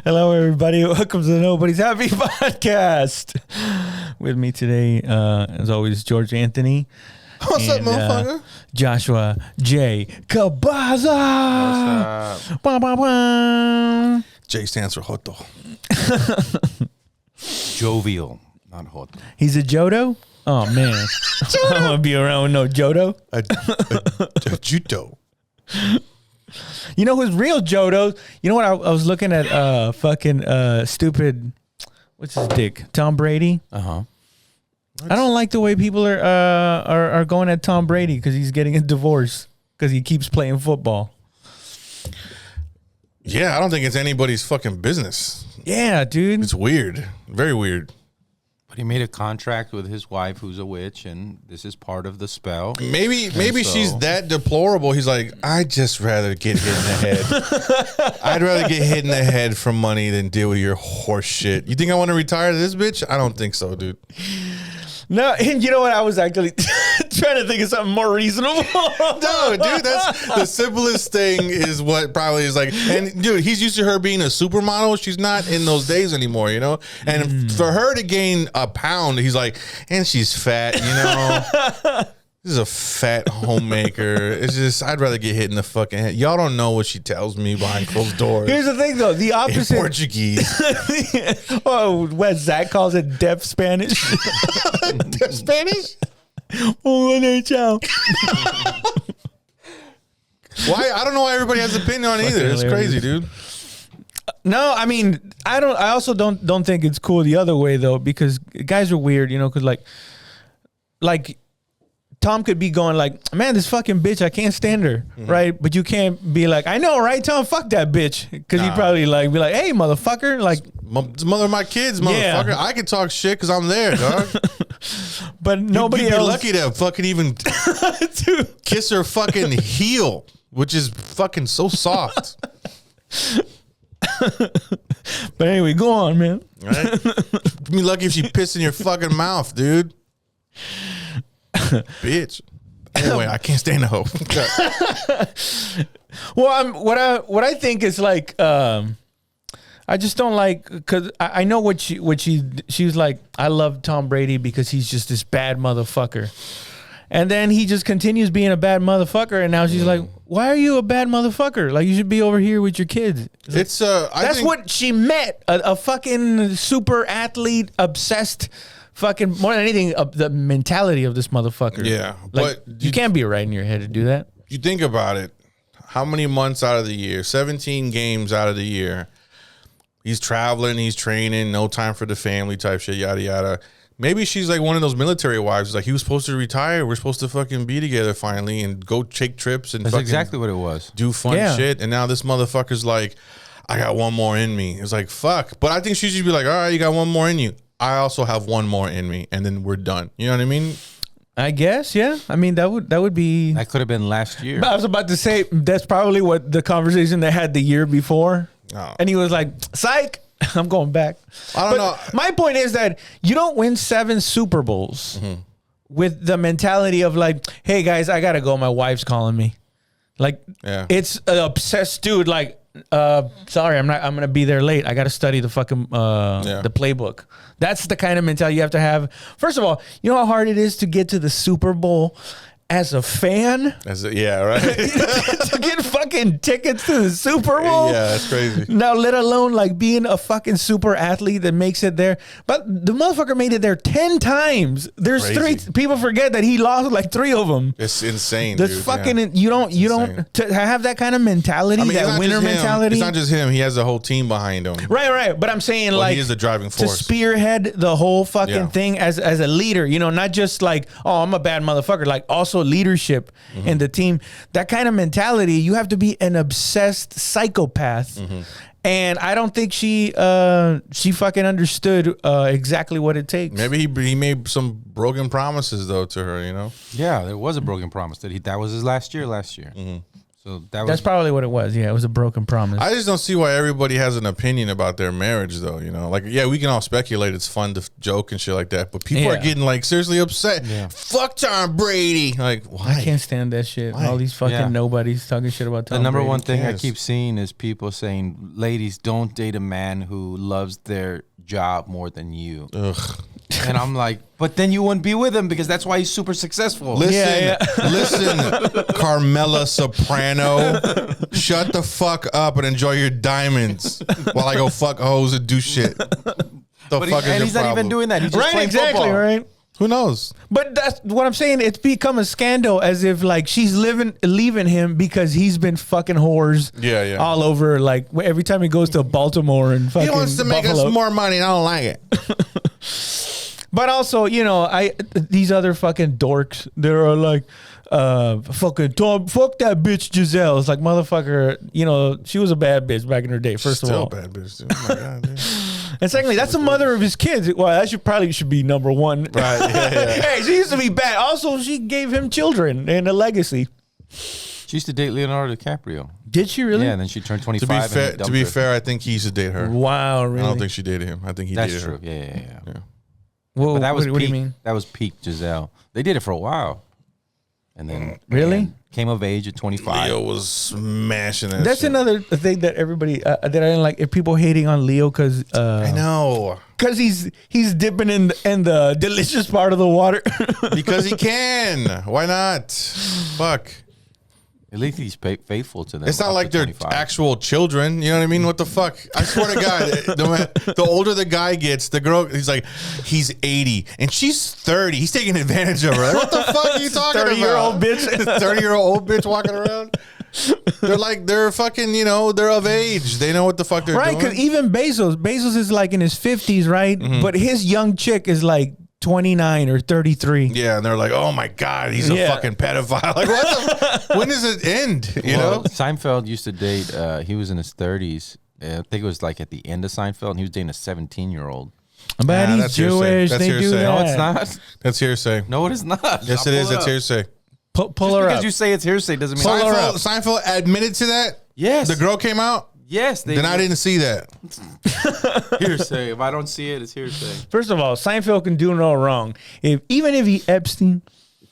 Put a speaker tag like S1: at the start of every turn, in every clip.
S1: Hello, everybody. Welcome to the Nobody's Happy podcast. With me today, as always, George Anthony.
S2: What's up, motherfucker?
S1: Joshua J. Cabaza.
S2: What's up?
S1: Bah, bah, bah.
S2: J stands for Joto.
S3: Jovial, not hot.
S1: He's a Jodo? Oh, man. I don't want to be around with no Jodo.
S2: A Juto.
S1: You know who's real Jodo? You know what? I was looking at fucking stupid, what's his dick? Tom Brady.
S3: Uh-huh.
S1: I don't like the way people are going at Tom Brady because he's getting a divorce because he keeps playing football.
S2: Yeah, I don't think it's anybody's fucking business.
S1: Yeah, dude.
S2: It's weird. Very weird.
S3: But he made a contract with his wife, who's a witch, and this is part of the spell.
S2: Maybe she's that deplorable. He's like, I'd just rather get hit in the head. I'd rather get hit in the head for money than deal with your horse shit. You think I want to retire to this bitch? I don't think so, dude.
S1: No, and you know what? I was actually trying to think of something more reasonable.
S2: No, dude, that's the simplest thing is what probably is like. And dude, he's used to her being a supermodel. She's not in those days anymore, you know? And for her to gain a pound, he's like, and she's fat, you know? This is a fat homemaker. It's just, I'd rather get hit in the fucking head. Y'all don't know what she tells me behind closed doors.
S1: Here's the thing, though. The opposite.
S2: In Portuguese.
S1: Oh, what Zach calls it deaf Spanish.
S2: Deaf Spanish?
S1: Oh, ciao.
S2: Why? I don't know why everybody has an opinion on it either. It's crazy, dude.
S1: No, I mean, I also don't think it's cool the other way, though, because guys are weird, you know, because like Tom could be going like, man, this fucking bitch, I can't stand her, right? But you can't be like, I know, right, Tom? Fuck that bitch. Because he'd probably be like, hey, motherfucker. Like,
S2: mother of my kids, motherfucker. Yeah. I can talk shit because I'm there, dog.
S1: But nobody
S2: you'd be
S1: else.
S2: lucky to fucking even kiss her fucking heel, which is fucking so soft.
S1: But anyway, go on, man.
S2: Right? Be lucky if she pissed in your fucking mouth, dude. Bitch. Anyway, I can't stand the hoe.
S1: Well, what I think is like, I just don't like, because I know what she was like. I love Tom Brady because he's just this bad motherfucker, and then he just continues being a bad motherfucker, and now she's like, why are you a bad motherfucker? Like, you should be over here with your kids.
S2: It's
S1: that's what she met, a fucking super athlete obsessed. Fucking more than anything, the mentality of this motherfucker.
S2: Yeah,
S1: like,
S2: but
S1: you can't be right in your head to do that.
S2: You think about it. How many months out of the year? 17 games out of the year. He's traveling, he's training, no time for the family type shit, yada, yada. Maybe she's like one of those military wives. Like, he was supposed to retire. We're supposed to fucking be together finally and go take trips. And
S3: that's exactly what it was.
S2: Do fun shit. And now this motherfucker's like, I got one more in me. It's like, fuck. But I think she should be like, all right, you got one more in you. I also have one more in me, and then we're done. You know what I mean?
S1: I guess, yeah. I mean, that would be.
S3: That could have been last year.
S1: I was about to say that's probably what the conversation they had the year before, and he was like, "Psych, I'm going back."
S2: I don't know.
S1: My point is that you don't win 7 Super Bowls with the mentality of like, "Hey guys, I gotta go. My wife's calling me." Like, it's an obsessed dude. Like, sorry, I'm gonna be there late. I gotta study the fucking the playbook. That's the kind of mentality you have to have. First of all, you know how hard it is to get to the Super Bowl as a fan?
S2: Right.
S1: To get fucking tickets to the Super Bowl?
S2: Yeah, that's crazy.
S1: Now, let alone like being a fucking super athlete that makes it there. But the motherfucker made it there 10 times. There's
S2: crazy.
S1: 3. People forget that he lost like 3 of them.
S2: It's insane.
S1: That's fucking. You don't to have that kind of mentality, that winner mentality.
S2: It's not just him. He has a whole team behind him.
S1: Right. But I'm saying like
S2: he is the driving force
S1: to spearhead the whole fucking thing as a leader. You know, not just like, oh, I'm a bad motherfucker. Like also leadership in the team. That kind of mentality, you have to be an obsessed psychopath. And I don't think she fucking understood exactly what it takes.
S2: Maybe he made some broken promises though to her, you know?
S3: Yeah, there was a broken promise that was his last year. So
S1: that's probably what it was. Yeah, it was a broken promise.
S2: I just don't see why everybody has an opinion about their marriage, though. You know, like, yeah, we can all speculate. It's fun to joke and shit like that, but people are getting like seriously upset. Yeah. Fuck Tom Brady. Like, why?
S1: I can't stand that shit. Why? All these fucking nobodies talking shit about Tom
S3: Brady. The number
S1: Brady.
S3: one thing I keep seeing is people saying, "Ladies, don't date a man who loves their job more than you."
S2: Ugh.
S3: And I'm like, but then you wouldn't be with him because that's why he's super successful.
S2: Listen, listen, Carmela Soprano, shut the fuck up and enjoy your diamonds while I go fuck hoes and do shit.
S3: He's not even doing that. He's just playing football.
S1: Right?
S2: Who knows?
S1: But that's what I'm saying. It's become a scandal, as if like she's leaving him because he's been fucking whores.
S2: Yeah.
S1: All over. Like every time he goes to Baltimore and fucking.
S2: He wants to make us more money, and I don't like it.
S1: But also, you know, these other fucking dorks, they're like, fucking Tom, fuck that bitch Giselle. It's like, motherfucker, you know, she was a bad bitch back in her day, first of all.
S2: Still a bad bitch, dude. Oh my God, dude.
S1: And secondly, that's the mother of his kids. Well, that probably should be number one.
S2: Right, yeah.
S1: Hey, she used to be bad. Also, she gave him children and a legacy.
S3: She used to date Leonardo DiCaprio.
S1: Did she really?
S3: Yeah, and then she turned 25.
S2: To be fair, I think he used to date her.
S1: Wow, really?
S2: I don't think she dated him. I think he dated her.
S3: That's true. Yeah.
S1: Well,
S3: but that was
S1: what do you mean?
S3: That was peak Giselle. They did it for a while. And then
S1: really
S3: came of age at 25.
S2: Leo was smashing that.
S1: That's
S2: shit.
S1: Another thing that everybody that I didn't like. If people hating on Leo because
S2: I know
S1: because he's dipping in the delicious part of the water
S2: because he can. Why not? Fuck.
S3: At least he's faithful to them.
S2: It's not like they're
S3: 25.
S2: actual children. You know what I mean? What the fuck? I swear to God, the older the guy gets, the girl, he's like, he's 80 and she's 30. He's taking advantage of her. Like, what the fuck are you talking about?
S1: 30-year-old bitch.
S2: 30-year-old bitch walking around. They're fucking, you know, they're of age. They know what the fuck they're doing.
S1: Right, because even Bezos is like in his 50s, right? Mm-hmm. But his young chick is like 29 or 33.
S2: Yeah, and they're like, oh my God, he's a fucking pedophile. Like, what when does it end? You know?
S3: Seinfeld used to date, he was in his 30s. I think it was like at the end of Seinfeld, and he was dating a 17-year-old.
S1: But he's Jewish. They do that.
S3: No, it's not.
S2: That's hearsay.
S3: No, it is not.
S2: Yes, it is. That's hearsay.
S1: Pull
S3: her
S1: up.
S3: Because you say it's hearsay doesn't mean
S2: Seinfeld admitted to that?
S3: Yes.
S2: The girl came out?
S3: Yes.
S2: Then I didn't see that.
S3: Hearsay. If I don't see it, it's hearsay.
S1: First of all, Seinfeld can do no wrong. Even if he Epstein.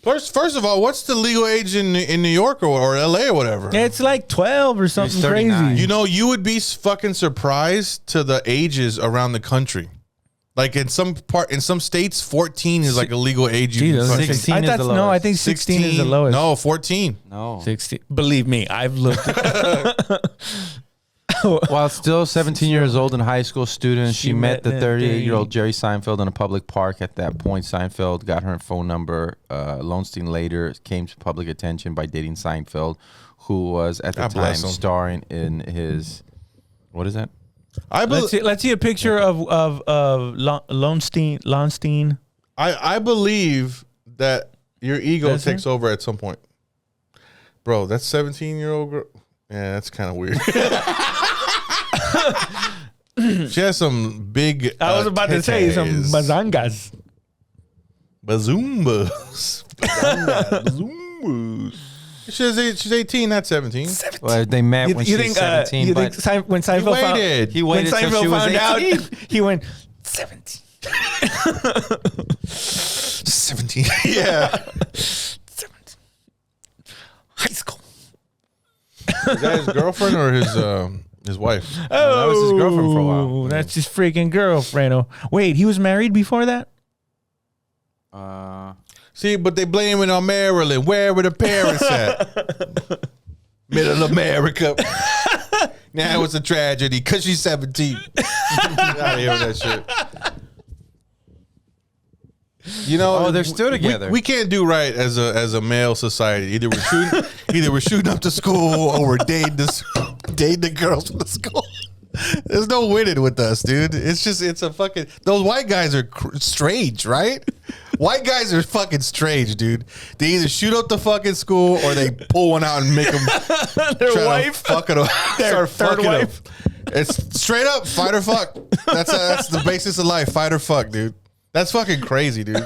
S2: First of all, what's the legal age in New York or LA or whatever?
S1: It's like 12 or something crazy.
S2: You know, you would be fucking surprised to the ages around the country. Like in some states, 14 is like a legal age.
S1: Jesus,
S3: 16 is the lowest.
S1: No, I think 16 is the lowest.
S2: No, 14.
S3: No.
S1: 16. Believe me, I've looked.
S3: While still 17 years old and high school student, she met the 38-year-old Jerry Seinfeld in a public park. At that point, Seinfeld got her phone number. Lowenstein later came to public attention by dating Seinfeld, who was at the time starring in his, what is that?
S1: Let's see a picture of Lowenstein.
S2: I believe that your ego takes over at some point. Bro, that 17-year-old girl. Yeah, that's kind of weird. She has some big.
S1: I was about to say some bazangas.
S2: Bazumbas. Bazumbas. She's 18, not 17.
S3: Well, they met when she was 17.
S1: You think when Seinfeld
S3: he waited
S1: when Seinfeld
S3: till she was 18?
S1: out, he went 17.
S2: 17. Yeah.
S1: 17. High school.
S2: Is that his girlfriend or his wife?
S1: Oh,
S3: that was his girlfriend for a while.
S1: That's his freaking girlfriend. Oh, wait, he was married before that?
S2: See, but they blame it on Maryland. Where were the parents at? Middle America. Now it's a tragedy because she's 17. I hear that shit. You know,
S3: they're still together.
S2: We can't do right as a male society. Either we're shooting up the school or we're dating the girls from the school. There's no winning with us, dude. It's a fucking. Those white guys are strange, right? White guys are fucking strange, dude. They either shoot up the fucking school or they pull one out and make them
S1: their wife,
S2: fuck it up,
S1: their third wife.
S2: It's straight up fight or fuck. That's the basis of life. Fight or fuck, dude. That's fucking crazy, dude.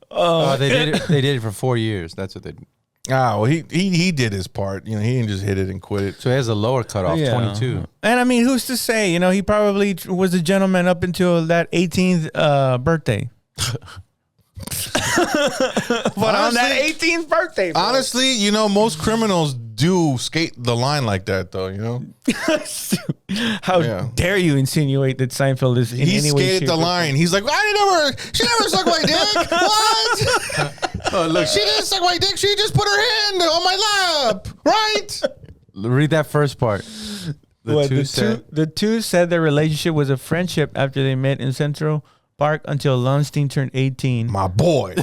S3: They did it for 4 years. That's what they did.
S2: well, he did his part. You know, he didn't just hit it and quit it.
S3: So he has a lower cutoff, 22.
S1: And I mean, who's to say? You know, he probably was a gentleman up until that 18th birthday. But honestly, on that 18th birthday, bro.
S2: Honestly, you know, most criminals do skate the line like that, though. You know,
S1: how dare you insinuate that Seinfeld is in any way? He skated
S2: the line. He's like, she never sucked my dick. What? Oh, look, she didn't suck my dick. She just put her hand on my lap, right?
S3: Read that first part.
S1: The two said their relationship was a friendship after they met in Central Park until Lunstein turned 18.
S2: My boy.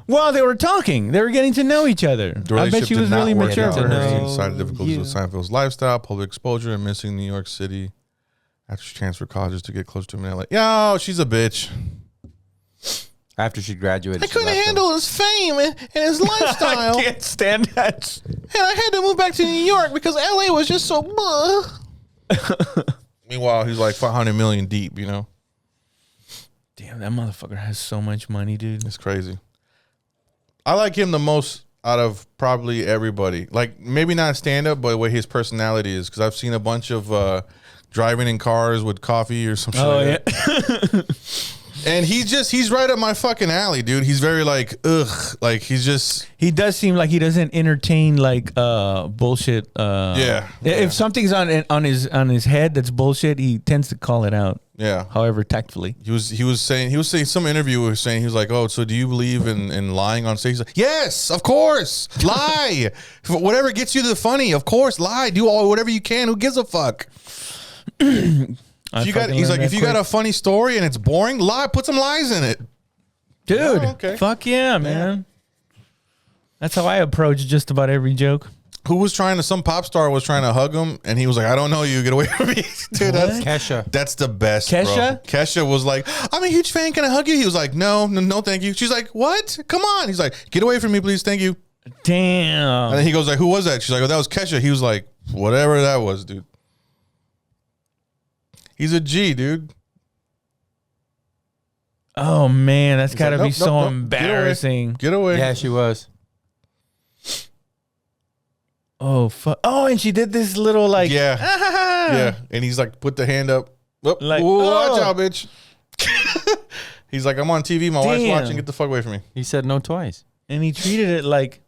S1: Well, they were talking. They were getting to know each other. I bet she was really mature for her.
S2: Inside the difficulties of Seinfeld's lifestyle, public exposure, and missing New York City after she transferred colleges to get close to him in LA. Yo, she's a bitch.
S3: After she graduated,
S2: I couldn't handle his fame and his lifestyle.
S1: I can't stand that.
S2: And I had to move back to New York because LA was just so Meanwhile, he's like 500 million deep, you know?
S1: Damn, that motherfucker has so much money, dude.
S2: It's crazy. I like him the most out of probably everybody. Like, maybe not stand-up, but the way his personality is. Because I've seen a bunch of driving in cars with coffee or some shit.
S1: Oh,
S2: like that. And he's right up my fucking alley, dude. He's very like, ugh. Like, he does
S1: seem like he doesn't entertain like bullshit. If something's on his head that's bullshit, he tends to call it out.
S2: Yeah.
S1: However, tactfully.
S2: He was saying some interview was saying, he was like, oh, so do you believe in lying on stage? He's like, yes, of course. Lie. Whatever gets you the funny, of course, lie. Do whatever you can. Who gives a fuck? He's like, if you got a funny story and it's boring, lie. Put some lies in it,
S1: dude. Oh, okay. Fuck yeah, man. That's how I approach just about every joke.
S2: Some pop star was trying to hug him, and he was like, I don't know you, get away from me. Dude, that's
S3: Kesha.
S2: That's the best,
S1: Kesha?
S2: Bro. Kesha was like, I'm a huge fan, can I hug you? He was like, no, thank you. She's like, what? Come on. He's like, get away from me, please, thank you.
S1: Damn.
S2: And then he goes like, who was that? She's like, oh, that was Kesha. He was like, whatever that was, dude. He's a G, dude.
S1: Oh, man, that's got to be so embarrassing.
S2: Get away.
S3: Yeah, she was.
S1: Oh, fuck. Oh, and she did this little like.
S2: Yeah. Yeah. And he's like, put the hand up. Like, watch out, bitch. He's like, I'm on TV. My wife's watching. Get the fuck away from me.
S3: He said no twice.
S1: And he treated it like.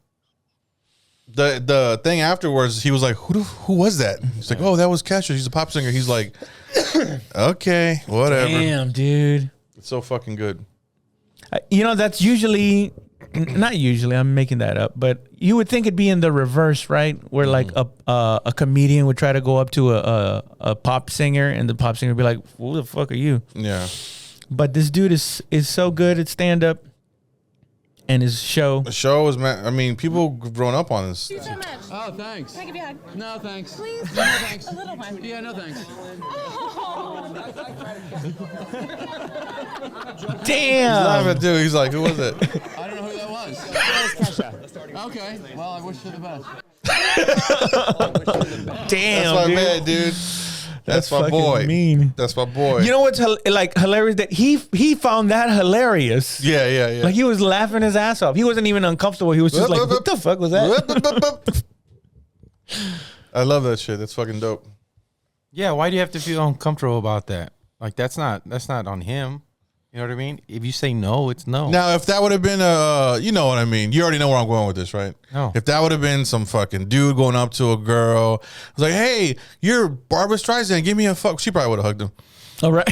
S2: The thing afterwards, he was like, who was that? He's like, oh, that was Kesha. She's a pop singer. He's like, okay, whatever.
S1: Damn, dude.
S2: It's so fucking good.
S1: You know, that's usually, not usually, I'm making that up, but you would think it'd be in the reverse, right? Where like a comedian would try to go up to a pop singer and the pop singer would be like, who the fuck are you?
S2: Yeah.
S1: But this dude is so good at stand-up. And his show.
S2: The show is, I mean, people have grown up on this.
S4: Thank you so much.
S5: Oh, thanks.
S4: Can I give you a hug?
S5: No, thanks.
S4: Please?
S5: No, thanks.
S4: A little one.
S5: Yeah, no, thanks.
S4: Oh.
S1: Damn.
S2: Laughing too. He's like, who was it?
S5: I don't know who that was.
S4: Kesha.
S5: Okay. Well, I wish you the best.
S1: Damn,
S2: That's my man, dude. That's my boy.
S1: Mean.
S2: That's my boy.
S1: You know what's hilarious? That he found that hilarious.
S2: Yeah.
S1: Like he was laughing his ass off. He wasn't even uncomfortable. He was just like, what the fuck was that?
S2: I love that shit. That's fucking dope.
S3: Yeah, why do you have to feel uncomfortable about that? Like that's not on him. You know what I mean? If you say no, it's no.
S2: Now, if that would have been you know what I mean. You already know where I'm going with this, right?
S3: No.
S2: If that would have been some fucking dude going up to a girl, was like, "Hey, you're Barbara Streisand. Give me a fuck." She probably would have hugged him.
S1: All right.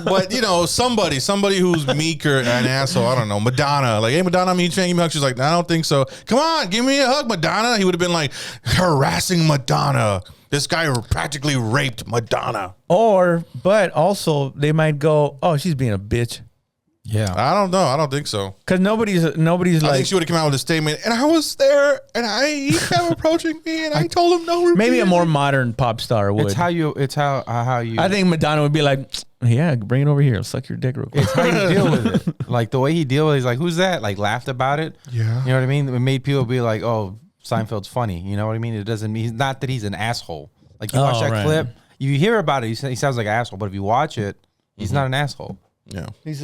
S2: But you know, somebody who's meeker and an asshole. I don't know, Madonna. Like, hey, Madonna, I'm a huge fan. Give me a hug. She's like, I don't think so. Come on, give me a hug, Madonna. He would have been like harassing Madonna. This guy practically raped Madonna.
S1: But also they might go, oh, she's being a bitch.
S3: Yeah.
S2: I don't know. I don't think so.
S1: Because nobody's
S2: I
S1: like.
S2: think she would have come out with a statement, and I was there, and he kept approaching me, and I told him no.
S1: Maybe a more modern pop star would.
S3: It's how you.
S1: I think Madonna would be like, yeah, bring it over here. I'll suck your dick real quick.
S3: It's how you deal with it. Like the way he deal with it, he's like, who's that? Like laughed about it.
S2: Yeah.
S3: You know what I mean? It made people be like, oh, Seinfeld's funny. You know what I mean? It doesn't mean, he's not that he's an asshole. Like you watch that clip, you hear about it, he sounds like an asshole. But if you watch it, he's not an asshole.
S2: Yeah.
S1: He's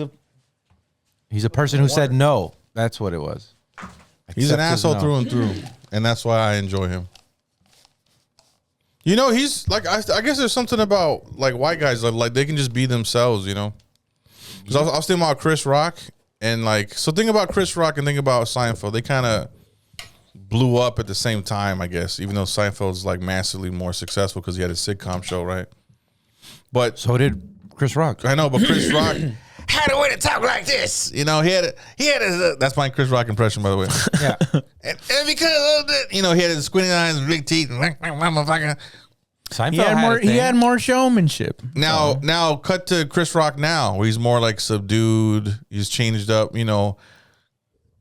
S1: a
S3: person who said no. That's what it was.
S2: He's an
S3: Accept his
S2: asshole
S3: no.
S2: through and through, and that's why I enjoy him. You know, he's like I guess there's something about like white guys like they can just be themselves. You know, because I was thinking about Chris Rock and like so think about Chris Rock and think about Seinfeld. They kind of blew up at the same time, I guess. Even though Seinfeld's like massively more successful because he had a sitcom show, right? But
S3: So did Chris Rock.
S2: I know, but Chris Rock had a way to talk like this. You know, he had that's my Chris Rock impression, by the way.
S3: Yeah.
S2: And because of that, you know, he had his squinty eyes and big teeth. And motherfucker.
S3: Seinfeld
S1: He had
S3: had
S1: more.
S3: a thing.
S1: He had more showmanship.
S2: Now cut to Chris Rock now, where he's more like subdued. He's changed up, you know.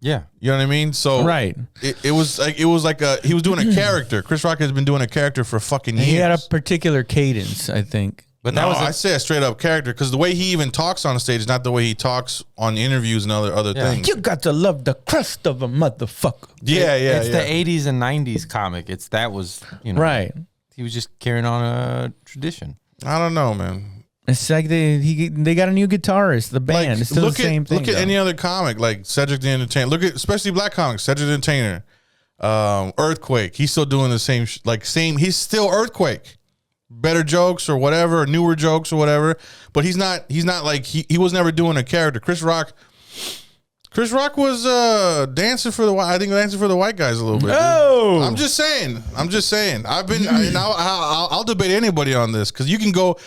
S3: Yeah.
S2: You know what I mean? So
S1: Right.
S2: It was like he was doing a character. Chris Rock has been doing a character for fucking years.
S1: He had a particular cadence, I think.
S3: But
S2: No,
S3: that was
S2: I say a straight up character because the way he even talks on the stage is not the way he talks on interviews and other
S3: Yeah.
S2: things.
S1: You got to love the crust of a motherfucker.
S2: Yeah,
S3: it's the 80s and 90s comic. That was, you know.
S1: Right.
S3: He was just carrying on a tradition.
S2: I don't know, man.
S1: It's like they got a new guitarist. The band. It's still the same thing.
S2: Look at
S1: though.
S2: any other comic like Cedric the Entertainer. Look at especially black comics. Cedric the Entertainer, Earthquake. He's still doing the same. He's still Earthquake. Better jokes or whatever, or newer jokes or whatever. But he's not like he was never doing a character. Chris Rock was dancing for the white guys a little bit. Dude.
S1: Oh,
S2: I'm just saying. I've been. I'll debate anybody on this because you can go.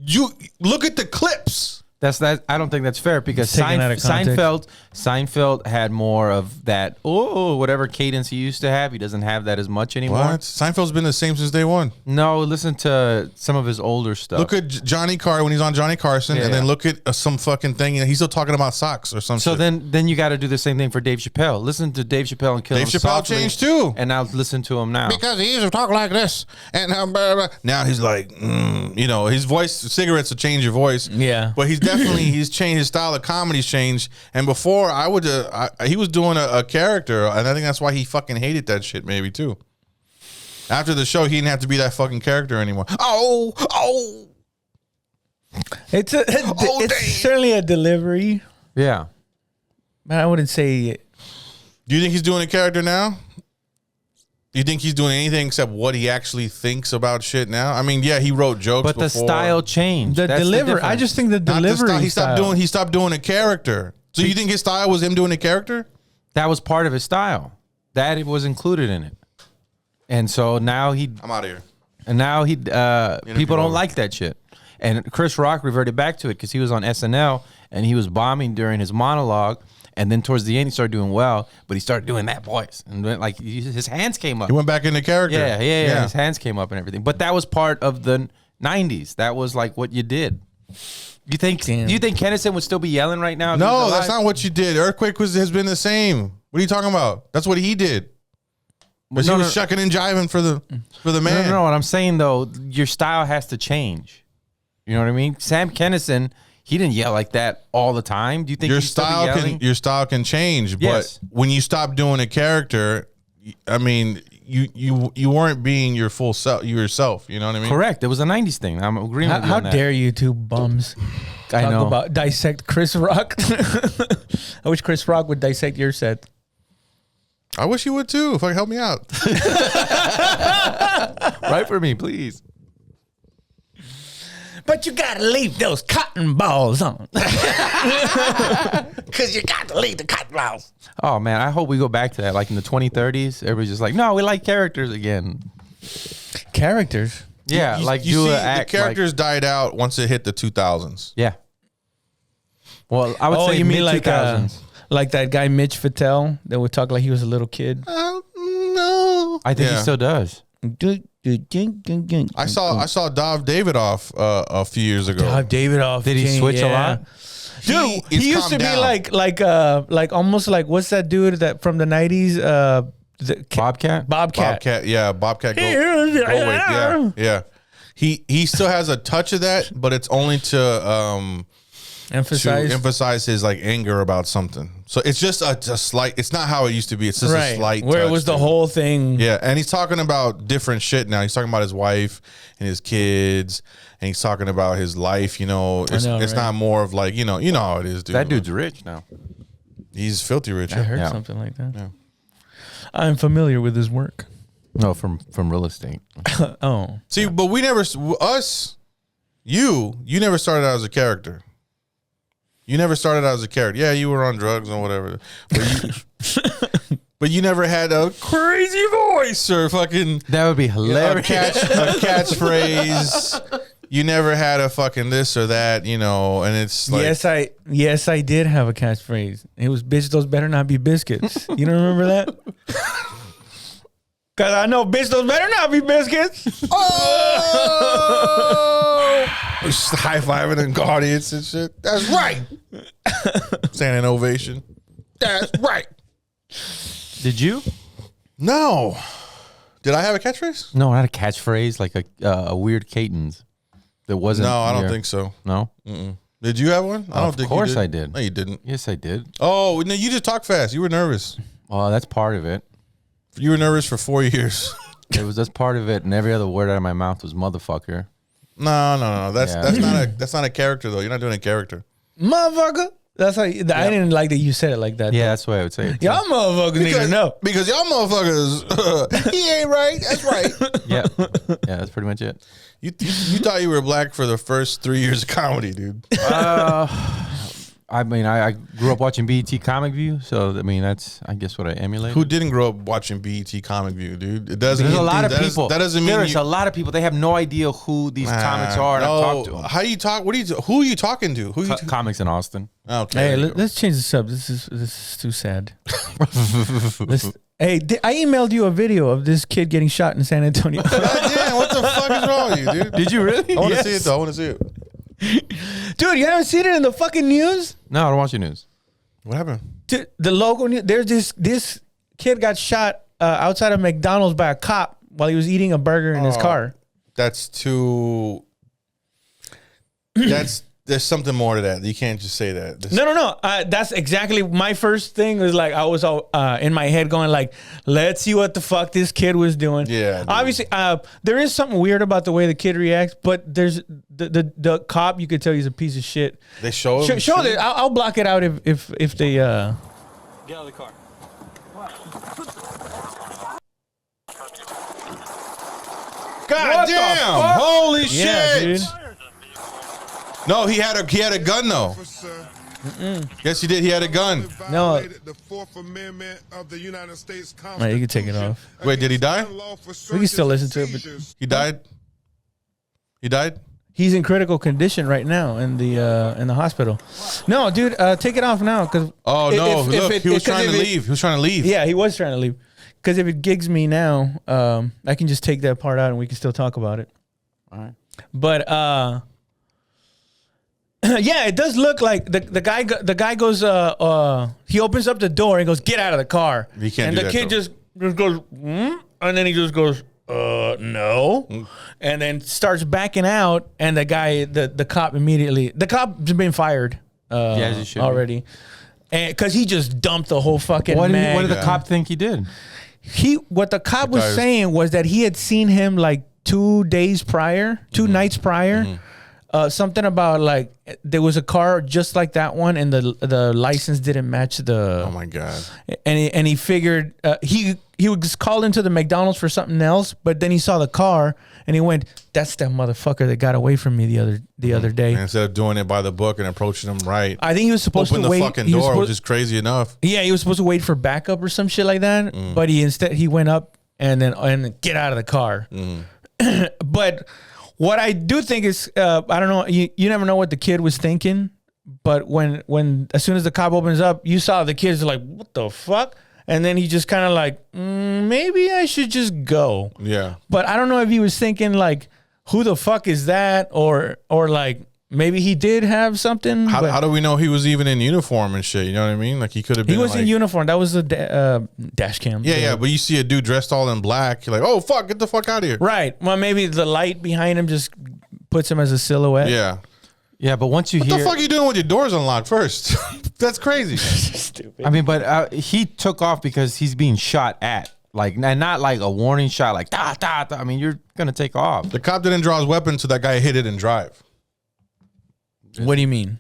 S2: You look at the clips.
S3: That I don't think that's fair because
S1: It's taken out of context.
S3: Seinfeld had more of that whatever cadence he used to have. He doesn't have that as much anymore.
S2: What? Seinfeld's been the same since day one.
S3: No, listen to some of his older stuff.
S2: Look at Johnny Carr when he's on Johnny Carson,
S3: Yeah,
S2: and then
S3: yeah.
S2: look at some fucking thing. And he's still talking about socks or something.
S3: So then you got to do the same thing for Dave Chappelle. Listen to Dave Chappelle and Kill
S2: Dave
S3: Him
S2: Chappelle
S3: Softly,
S2: changed too.
S3: and now listen to him now.
S2: because he used to talk like this, and blah, blah. Now he's like, you know, his voice. Cigarettes will change your voice.
S1: Yeah.
S2: but he's changed. His style of comedy's changed. And before, he was doing a character, and I think that's why he fucking hated that shit. Maybe too. After the show, he didn't have to be that fucking character anymore. Oh.
S1: it's
S2: damn.
S1: certainly a delivery,
S3: Yeah.
S1: but I wouldn't say.
S2: Do you think he's doing a character now? You think he's doing anything except what he actually thinks about shit now? I mean, yeah, he wrote jokes,
S3: But the
S2: before.
S3: style changed.
S1: The
S3: That's
S1: delivery. I
S3: difference.
S1: just think the
S2: Not the
S1: delivery.
S2: style. He
S1: style.
S2: stopped doing a character. So you think his style was him doing a character?
S3: that was part of his style. That it was included in it. And so now
S2: I'm out of here.
S3: people don't
S2: over.
S3: like that shit. And Chris Rock reverted back to it because he was on SNL and he was bombing during his monologue. And then towards the end, he started doing well, but he started doing that voice. And then, like his hands came up.
S2: He went back into character.
S3: Yeah. His hands came up and everything. But that was part of the 90s. That was like what you did. You think?
S1: Damn.
S3: Do you think Kennison would still be yelling right now? if he
S2: No,
S3: was
S2: that's
S3: alive?
S2: not what you did. Earthquake has been the same. What are you talking about? That's what he did. Because he was shucking and jiving for the man.
S3: No. What I'm saying though, your style has to change. You know what I mean? Sam Kennison, he didn't yell like that all the time. Do you think
S2: Your
S3: he'd still be
S2: style
S3: yelling?
S2: can change,
S3: Yes.
S2: but when you stop doing a character, I mean, you weren't being your full self, yourself. You know what I mean?
S3: Correct. It was a 90s thing. I'm agreeing with you
S1: How
S3: on that.
S1: dare you two bums
S3: I
S1: talk
S3: know.
S1: about dissect Chris Rock? I wish Chris Rock would dissect your set.
S2: I wish you would too. If I help me out.
S3: Write for me, please.
S1: But you gotta leave those cotton balls on. Cause you got to leave the cotton balls.
S3: Oh man, I hope we go back to that. Like in the 2030s, everybody's just like, no, we like characters again.
S1: Characters.
S3: Yeah,
S2: You
S3: like
S2: see,
S3: do an
S2: the
S3: act.
S2: characters died out once it hit the 2000s.
S3: Yeah. Well, I would
S1: Oh,
S3: say
S1: you mean like
S3: mid-2000s.
S1: like that guy Mitch Fattel that would talk like he was a little kid.
S2: No.
S3: I think he
S2: Yeah.
S3: still does.
S2: I saw Dov Davidoff a few years ago.
S1: David off.
S3: Did he switch a lot?
S1: Dude,
S2: He's
S1: he used
S2: calmed
S1: to be
S2: down.
S1: like almost like what's that dude that from the 90s?
S3: Bobcat?
S1: Bobcat.
S2: Bobcat. Go wait, yeah. He still has a touch of that, but it's only to
S1: Emphasize.
S2: emphasize his like anger about something. So it's just a slight. It's not how it used to be. It's just a
S1: Right.
S2: slight.
S1: Where it
S2: touch
S1: was the
S2: to it.
S1: whole thing.
S2: Yeah, and he's talking about different shit now. He's talking about his wife and his kids, and he's talking about his life. You know, it's
S1: know,
S2: it's
S1: right?
S2: not more of like you know how it is, dude.
S3: That dude's rich now.
S2: He's filthy rich.
S1: I heard
S3: Yeah.
S1: something like that. I'm familiar with his work.
S3: No, from real estate.
S1: Oh.
S2: See, but we never you never started out as a character. You never started out as a character. Yeah, you were on drugs or whatever. But you never had a crazy voice or fucking
S3: That would be hilarious.
S2: a catchphrase. You never had a fucking this or that, you know, and it's like
S1: Yes, I did have a catchphrase. It was bitch, those better not be biscuits. You don't remember that? Cause I know bitch, those better not be biscuits.
S2: oh, just high-fiving an audience and shit. That's right. Standing ovation. That's right.
S3: Did you?
S2: No. Did I have a catchphrase?
S3: No, not a catchphrase, like a weird cadence. That wasn't.
S2: No, I don't think so.
S3: No.
S2: Mm-mm. Did you have one? I don't think.
S3: Of course,
S2: you did.
S3: I did.
S2: No, you didn't.
S3: Yes, I did.
S2: Oh no, you just talk fast. You were nervous.
S3: Well, that's part of it.
S2: You were nervous for 4 years.
S3: That's part of it, and every other word out of my mouth was motherfucker.
S2: No. That's not a character though. You're not doing a character.
S1: Motherfucker. That's how I didn't like that you said it like that.
S3: Yeah, that's the way I would say it.
S1: Y'all motherfuckers need to know.
S2: Because y'all motherfuckers, he ain't right. That's right.
S3: Yeah, that's pretty much it.
S2: You thought you were black for the first 3 years of comedy, dude.
S3: I mean, I grew up watching BET Comic View, so I mean, that's I guess what I emulate.
S2: Who didn't grow up watching BET Comic View, dude? It doesn't.
S3: There's a lot of people.
S2: That doesn't mean
S3: there's a lot of people. They have no idea who these comics are. And I talk to them.
S2: How you talk? Who are you talking to? Who you
S3: comics in Austin?
S2: Okay.
S1: Hey, let's change this up. This is too sad. Hey, I emailed you a video of this kid getting shot in San Antonio.
S2: God damn, what the fuck is wrong with you, dude?
S3: Did you really?
S2: I want to see it though. I want to see it.
S1: Dude, you haven't seen it in the fucking news?
S3: No, I don't watch the news.
S2: What happened?
S1: Dude, the local news. There's this kid got shot outside of McDonald's by a cop while he was eating a burger in his car.
S2: That's too. There's something more to that. You can't just say that.
S1: No. That's exactly my first thing. Was like I was all in my head going like, let's see what the fuck this kid was doing.
S2: Yeah. Dude.
S1: Obviously, there is something weird about the way the kid reacts, but there's the cop. You could tell he's a piece of shit.
S2: They show him.
S1: Show it. I'll block it out if they.
S6: Get out of the car.
S2: God damn! Holy
S1: Yeah,
S2: shit!
S1: dude.
S2: No, he had a gun though. Yes, he did. He had a gun.
S1: No.
S7: The Fourth Amendment of the United States Constitution.
S1: Right, you can take it off.
S2: Wait, did he die?
S1: We can still listen to it, but
S2: He died. He died.
S1: he's in critical condition right now in the hospital. No, dude, take it off now because.
S2: Oh no! Look, he was trying to leave. He was trying to leave.
S1: Yeah, he was trying to leave. Because if it gigs me now, I can just take that part out and we can still talk about it.
S3: All right.
S1: But yeah, it does look like the guy goes. He opens up the door and goes, "Get out of the car."
S2: He can't
S1: And
S2: do
S1: the
S2: that,
S1: kid
S2: though.
S1: just goes, and then he just goes, no, and then starts backing out. And the guy, the cop immediately, the cop's been fired.
S3: As he should be.
S1: already, and because he just dumped the whole fucking.
S3: What
S1: mag.
S3: did the cop think he did?
S1: What the cop was
S2: Guys.
S1: saying was that he had seen him like 2 days prior, 2 nights prior. Something about like there was a car just like that one, and the license didn't match the.
S2: Oh my god!
S1: And he figured he was called into the McDonald's for something else, but then he saw the car and he went, "That's that motherfucker that got away from me the other day."
S2: And instead of doing it by the book and approaching him right,
S1: I think he was supposed
S2: open
S1: to
S2: the
S1: wait.
S2: fucking
S1: he was
S2: door,
S1: supposed-
S2: which is crazy enough.
S1: Yeah, he was supposed to wait for backup or some shit like that. But he went up and get out of the car. But what I do think is, I don't know, you never know what the kid was thinking. But when as soon as the cop opens up, you saw the kids like, what the fuck? And then he just kind of like, maybe I should just go.
S2: Yeah.
S1: But I don't know if he was thinking like, who the fuck is that? Or like, maybe he did have something. but
S2: How do we know he was even in uniform and shit? You know what I mean? Like he could have been.
S1: he was
S2: like,
S1: in uniform. That was a dash cam.
S2: Yeah, but you see a dude dressed all in black. You're like, oh fuck, get the fuck out of here.
S1: Right. Well, maybe the light behind him just puts him as a silhouette.
S2: Yeah.
S3: Yeah, but once you
S2: What
S3: hear,
S2: the fuck are you doing with your doors unlocked first? That's crazy.
S1: Stupid.
S3: I mean, but he took off because he's being shot at, like, and not like a warning shot, like da da da. I mean, you're gonna take off.
S2: The cop didn't draw his weapon, so that guy hit it and drive.
S1: What do you mean?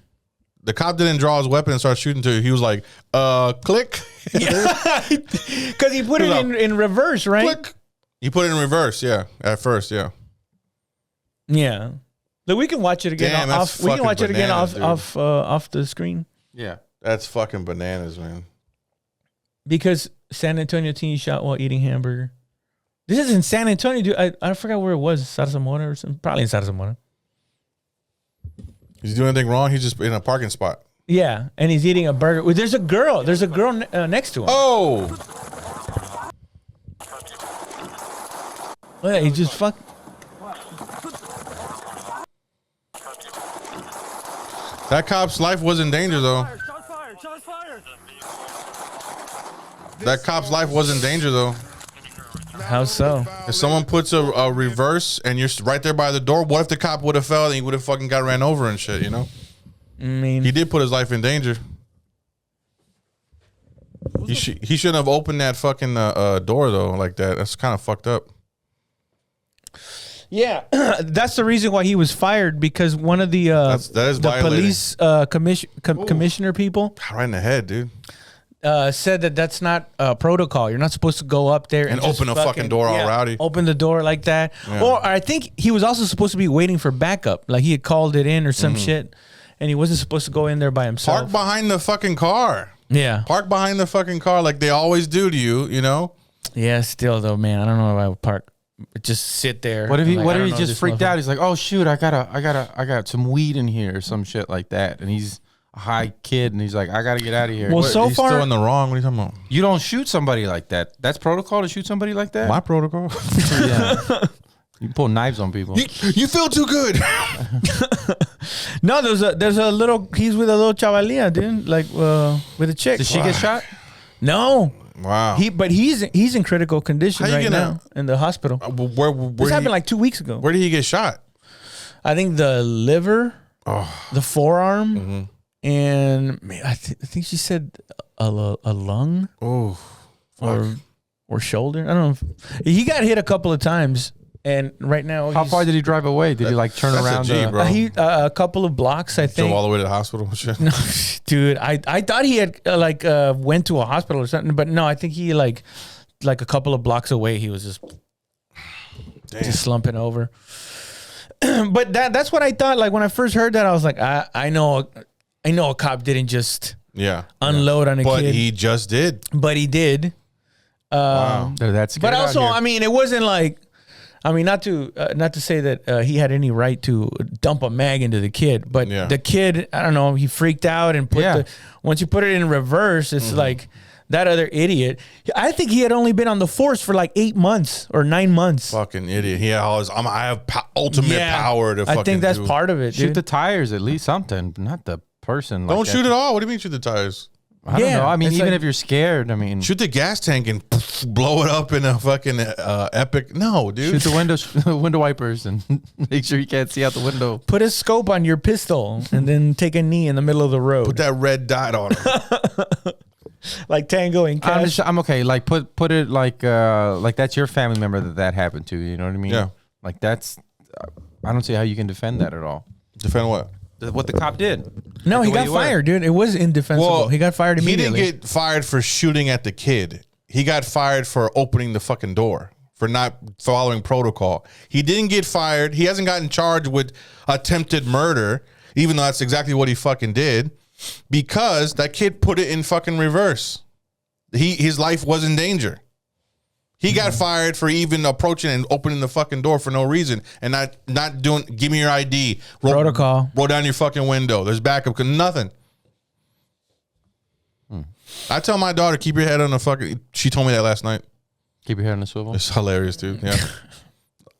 S2: The cop didn't draw his weapon and start shooting to you. He was like, click.
S1: Because he put it in reverse, right?
S2: Click. He put it in reverse, yeah. At first, yeah.
S1: Yeah. Look, we can watch it again.
S2: Damn, that's
S1: We can watch it again
S2: bananas,
S1: off the screen.
S3: Yeah.
S2: That's fucking bananas, man.
S1: Because San Antonio teen shot while eating hamburger. This is in San Antonio, dude. I forgot where it was. Sarzamora or something. Probably in Sarzamora.
S2: He's doing anything wrong? He's just in a parking spot.
S1: Yeah, and he's eating a burger. Well, there's a girl. There's a girl next to him.
S2: Oh!
S1: Oh, yeah, he just fuck.
S2: That cop's life was in danger, though.
S6: Shots fired! Shots fired!
S2: That cop's life was in danger, though.
S1: How so?
S2: If someone puts a reverse and you're right there by the door, what if the cop would have fell and he would have fucking got ran over and shit, you know?
S1: I mean,
S2: He did put his life in danger. He shouldn't have opened that fucking door, though, like that. That's kind of fucked up.
S1: yeah, that's the reason why he was fired, because one of the
S2: That is
S1: the
S2: violating.
S1: police commissioner people
S2: Right in the head, dude.
S1: said that's not protocol. You're not supposed to go up there
S2: And
S1: just
S2: open a fucking door all rowdy.
S1: Open the door like that.
S2: Yeah.
S1: Or I think he was also supposed to be waiting for backup. Like he had called it in or some shit, and he wasn't supposed to go in there by himself.
S2: Park behind the fucking car.
S1: Yeah.
S2: Park behind the fucking car like they always do to you, you know?
S1: Yeah, still though, man. I don't know if I would park. Just sit there.
S3: What if he?
S1: Like,
S3: What
S1: I
S3: if
S1: don't
S3: he
S1: know
S3: just
S1: this
S3: freaked
S1: motherfucker.
S3: out? He's like, "Oh shoot, I got some weed in here or some shit like that," and he's a high kid, and he's like, "I gotta get out of here."
S1: Well,
S2: What,
S1: so
S2: he's
S1: far
S2: still in the wrong. What are you talking about?
S3: You don't shoot somebody like that. That's protocol to shoot somebody like that.
S2: My protocol.
S3: Yeah. You pull knives on people.
S2: you feel too good.
S1: No, there's a little. He's with a little chavalia, dude. Like with a chick.
S3: Did she get shot?
S1: No.
S2: Wow.
S1: But he's in critical condition
S2: How you
S1: right
S2: gonna-
S1: now in the hospital.
S2: Where
S1: This happened like 2 weeks ago.
S2: where did he get shot?
S1: I think the liver, the forearm, and man, I think she said a lung
S2: Oh,
S1: or shoulder. I don't know. He got hit a couple of times, and right now
S3: How far did he drive away? Did he like turn
S2: that's a
S3: around?
S2: G, bro.
S1: a couple of blocks, I think.
S2: Drove all the way to the hospital and shit.
S1: No, dude, I thought he had went to a hospital or something, but no, I think he like a couple of blocks away. He was just slumping over. But that's what I thought. Like when I first heard that, I was like, I know a cop didn't just unload on a
S2: But
S1: kid,
S2: he just did.
S1: but he did.
S2: Wow.
S3: That's
S1: But also, I mean, it wasn't like. I mean, not to say that he had any right to dump a mag into the kid, but the kid, I don't know, he freaked out and once you put it in reverse, it's like that other idiot. I think he had only been on the force for like 8 months or 9 months.
S2: Fucking idiot. He had all his, I have ultimate power to fucking
S1: I think that's
S2: do.
S1: part of it,
S3: shoot
S1: dude.
S3: the tires at least something, not the person.
S2: Don't
S3: like
S2: shoot
S3: that.
S2: at all. What do you mean shoot the tires?
S3: I don't know. I mean,
S1: it's
S3: even
S1: like-
S3: if you're scared, I mean,
S2: Shoot the gas tank and blow it up in a fucking epic. No, dude.
S3: shoot the window wipers and make sure you can't see out the window.
S1: Put a scope on your pistol and then take a knee in the middle of the road.
S2: Put that red dot on him.
S1: Like Tango and Cash.
S3: I'm okay. Like put it like that's your family member that happened to. You know what I mean?
S2: Yeah.
S3: Like that's. I don't see how you can defend that at all.
S2: Defend what?
S3: What the cop did.
S1: No,
S3: Like
S1: he
S3: the way
S1: got
S3: you were.
S1: fired, dude. It was indefensible. He got fired immediately.
S2: He didn't get fired for shooting at the kid. He got fired for opening the fucking door, for not following protocol. He didn't get fired. He hasn't gotten charged with attempted murder, even though that's exactly what he fucking did, because that kid put it in fucking reverse. His life was in danger. He got fired for even approaching and opening the fucking door for no reason and not doing, give me your ID.
S1: Protocol.
S2: Roll down your fucking window. There's backup. Nothing. I tell my daughter, keep your head on the fucking, she told me that last night.
S3: Keep your head on the swivel.
S2: It's hilarious, dude. Yeah.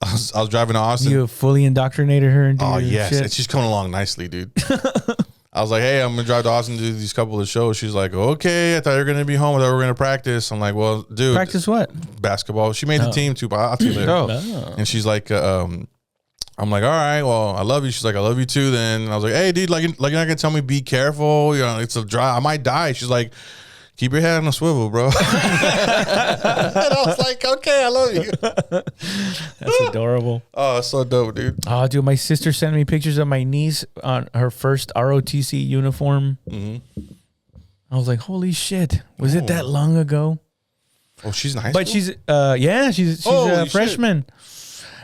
S2: I was driving to Austin.
S1: You fully indoctrinated her into
S2: Oh,
S1: your
S2: yes.
S1: shit.
S2: And she's coming along nicely, dude. I was like, hey, I'm going to drive to Austin to do these couple of shows. She's like, okay, I thought you were going to be home. I thought we were going to practice. I'm like, well, dude.
S1: Practice what?
S2: Basketball. She made the team too, but I'll tell you later.
S3: Oh.
S2: And she's like, I'm like, all right, well, I love you. She's like, I love you too then. And I was like, hey, dude, like you're not going to tell me be careful. You know, it's a drive. I might die. She's like, keep your head on a swivel, bro. And I was like, okay, I love you.
S1: That's adorable.
S2: Oh, so dope, dude.
S1: Oh, dude, my sister sent me pictures of my niece on her first ROTC uniform.
S2: Mm-hmm.
S1: I was like, holy shit. Was it that long ago?
S2: Oh, she's in high school?
S1: But she's she's a freshman.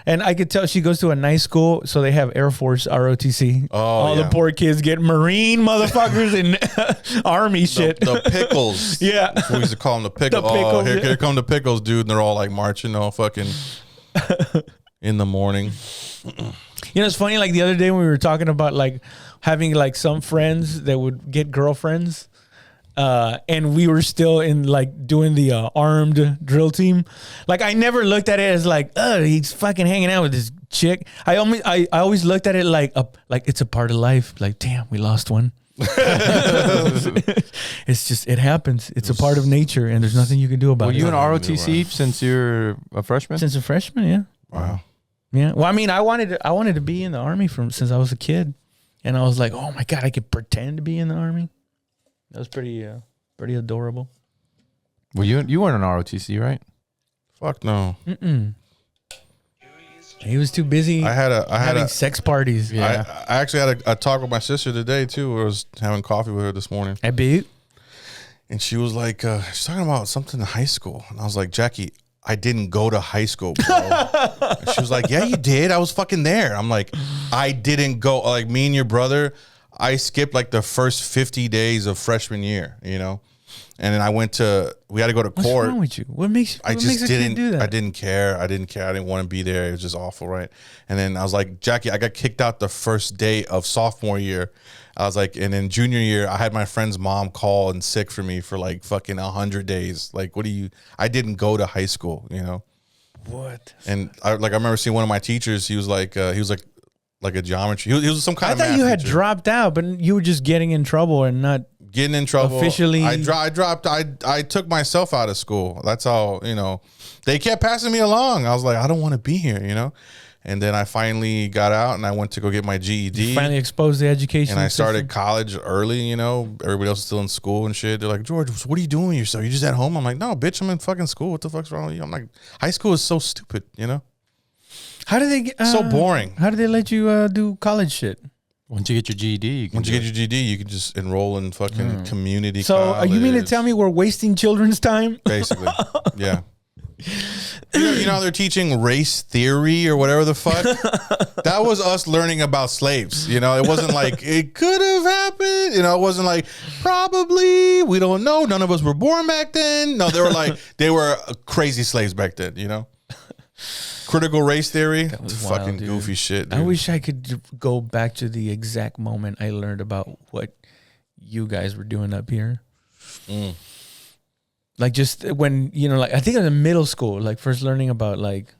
S1: And I could tell she goes to a nice school, so they have Air Force ROTC.
S2: Oh,
S1: all the poor kids get Marine motherfuckers and Army shit.
S2: The pickles.
S1: Yeah.
S2: That's what we used to call them, the pickles.
S1: The pickles,
S2: Oh, here,
S1: yeah.
S2: here come the pickles, dude. And they're all like marching all fucking in the morning.
S1: You know, it's funny, like the other day when we were talking about like having like some friends that would get girlfriends. And we were still in like doing the armed drill team. Like I never looked at it as like, oh, he's fucking hanging out with this chick. I always looked at it like it's a part of life. Like, damn, we lost one. It's just, it happens. It's a part of nature, and there's nothing you can do about
S3: Were
S1: it.
S3: you in ROTC since you're a freshman?
S1: Since a freshman, yeah.
S2: Wow.
S1: Yeah. Well, I mean, I wanted to be in the Army since I was a kid, and I was like, oh my God, I could pretend to be in the Army. That was pretty adorable.
S3: Well, you weren't an ROTC, right?
S2: Fuck no.
S1: Mm-mm. He was too busy having sex parties.
S2: I actually had a talk with my sister today too. I was having coffee with her this morning.
S1: I bet.
S2: And she was like, she's talking about something in high school. And I was like, Jackie, I didn't go to high school, bro. And she was like, yeah, you did. I was fucking there. I'm like, I didn't go. Like me and your brother, I skipped like the first 50 days of freshman year, you know? And then we had to go to court.
S1: What's wrong with you? What makes
S2: I
S1: a
S2: just
S1: kid do that?
S2: I didn't care. I didn't want to be there. It was just awful, right? And then I was like, Jackie, I got kicked out the first day of sophomore year. I was like, and then junior year, I had my friend's mom call and sick for me for like fucking 100 days. Like, I didn't go to high school, you know?
S1: What?
S2: And I remember seeing one of my teachers. He was like a geometry. He was some kind of
S1: I thought
S2: math
S1: you had
S2: teacher.
S1: dropped out, but you were just getting in trouble and not
S2: Getting in trouble.
S1: Officially.
S2: I dropped. I took myself out of school. That's how, you know, they kept passing me along. I was like, I don't want to be here, you know? And then I finally got out and I went to go get my GED.
S1: finally exposed the education.
S2: And I started
S1: system.
S2: college early, you know. Everybody else is still in school and shit. They're like, George, what are you doing yourself? You just at home? I'm like, no, bitch, I'm in fucking school. What the fuck's wrong with you? I'm like, high school is so stupid, you know?
S1: How did they get
S2: So boring.
S1: How did they let you do college shit?
S3: Once you get your GED,
S2: Once you get your GED, you can just enroll in fucking community
S1: So
S2: college.
S1: you mean to tell me we're wasting children's time?
S2: Basically, yeah. You know, they're teaching race theory or whatever the fuck. That was us learning about slaves. You know, it wasn't like it could have happened. You know, it wasn't like probably, we don't know. None of us were born back then. No, they were crazy slaves back then, you know? Critical race theory.
S1: was
S2: Fucking
S1: wild, dude.
S2: goofy shit, dude.
S1: I wish I could go back to the exact moment I learned about what you guys were doing up here. Like just when, you know, like I think I was in middle school, like first learning about like,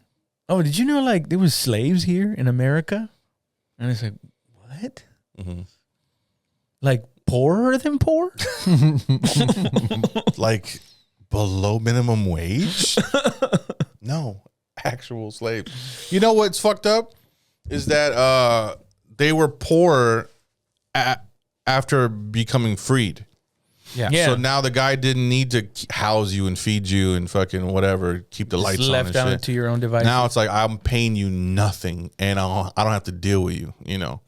S1: oh, did you know like there was slaves here in America? And it's like, what? Like poorer than poor?
S2: Like below minimum wage? No, actual slaves. You know what's fucked up is that they were poor after becoming freed.
S3: yeah.
S2: So now the guy didn't need to house you and feed you and fucking whatever, keep the lights on
S1: left
S2: and
S1: down
S2: shit.
S1: to your own device.
S2: Now it's like I'm paying you nothing and I don't have to deal with you, you know,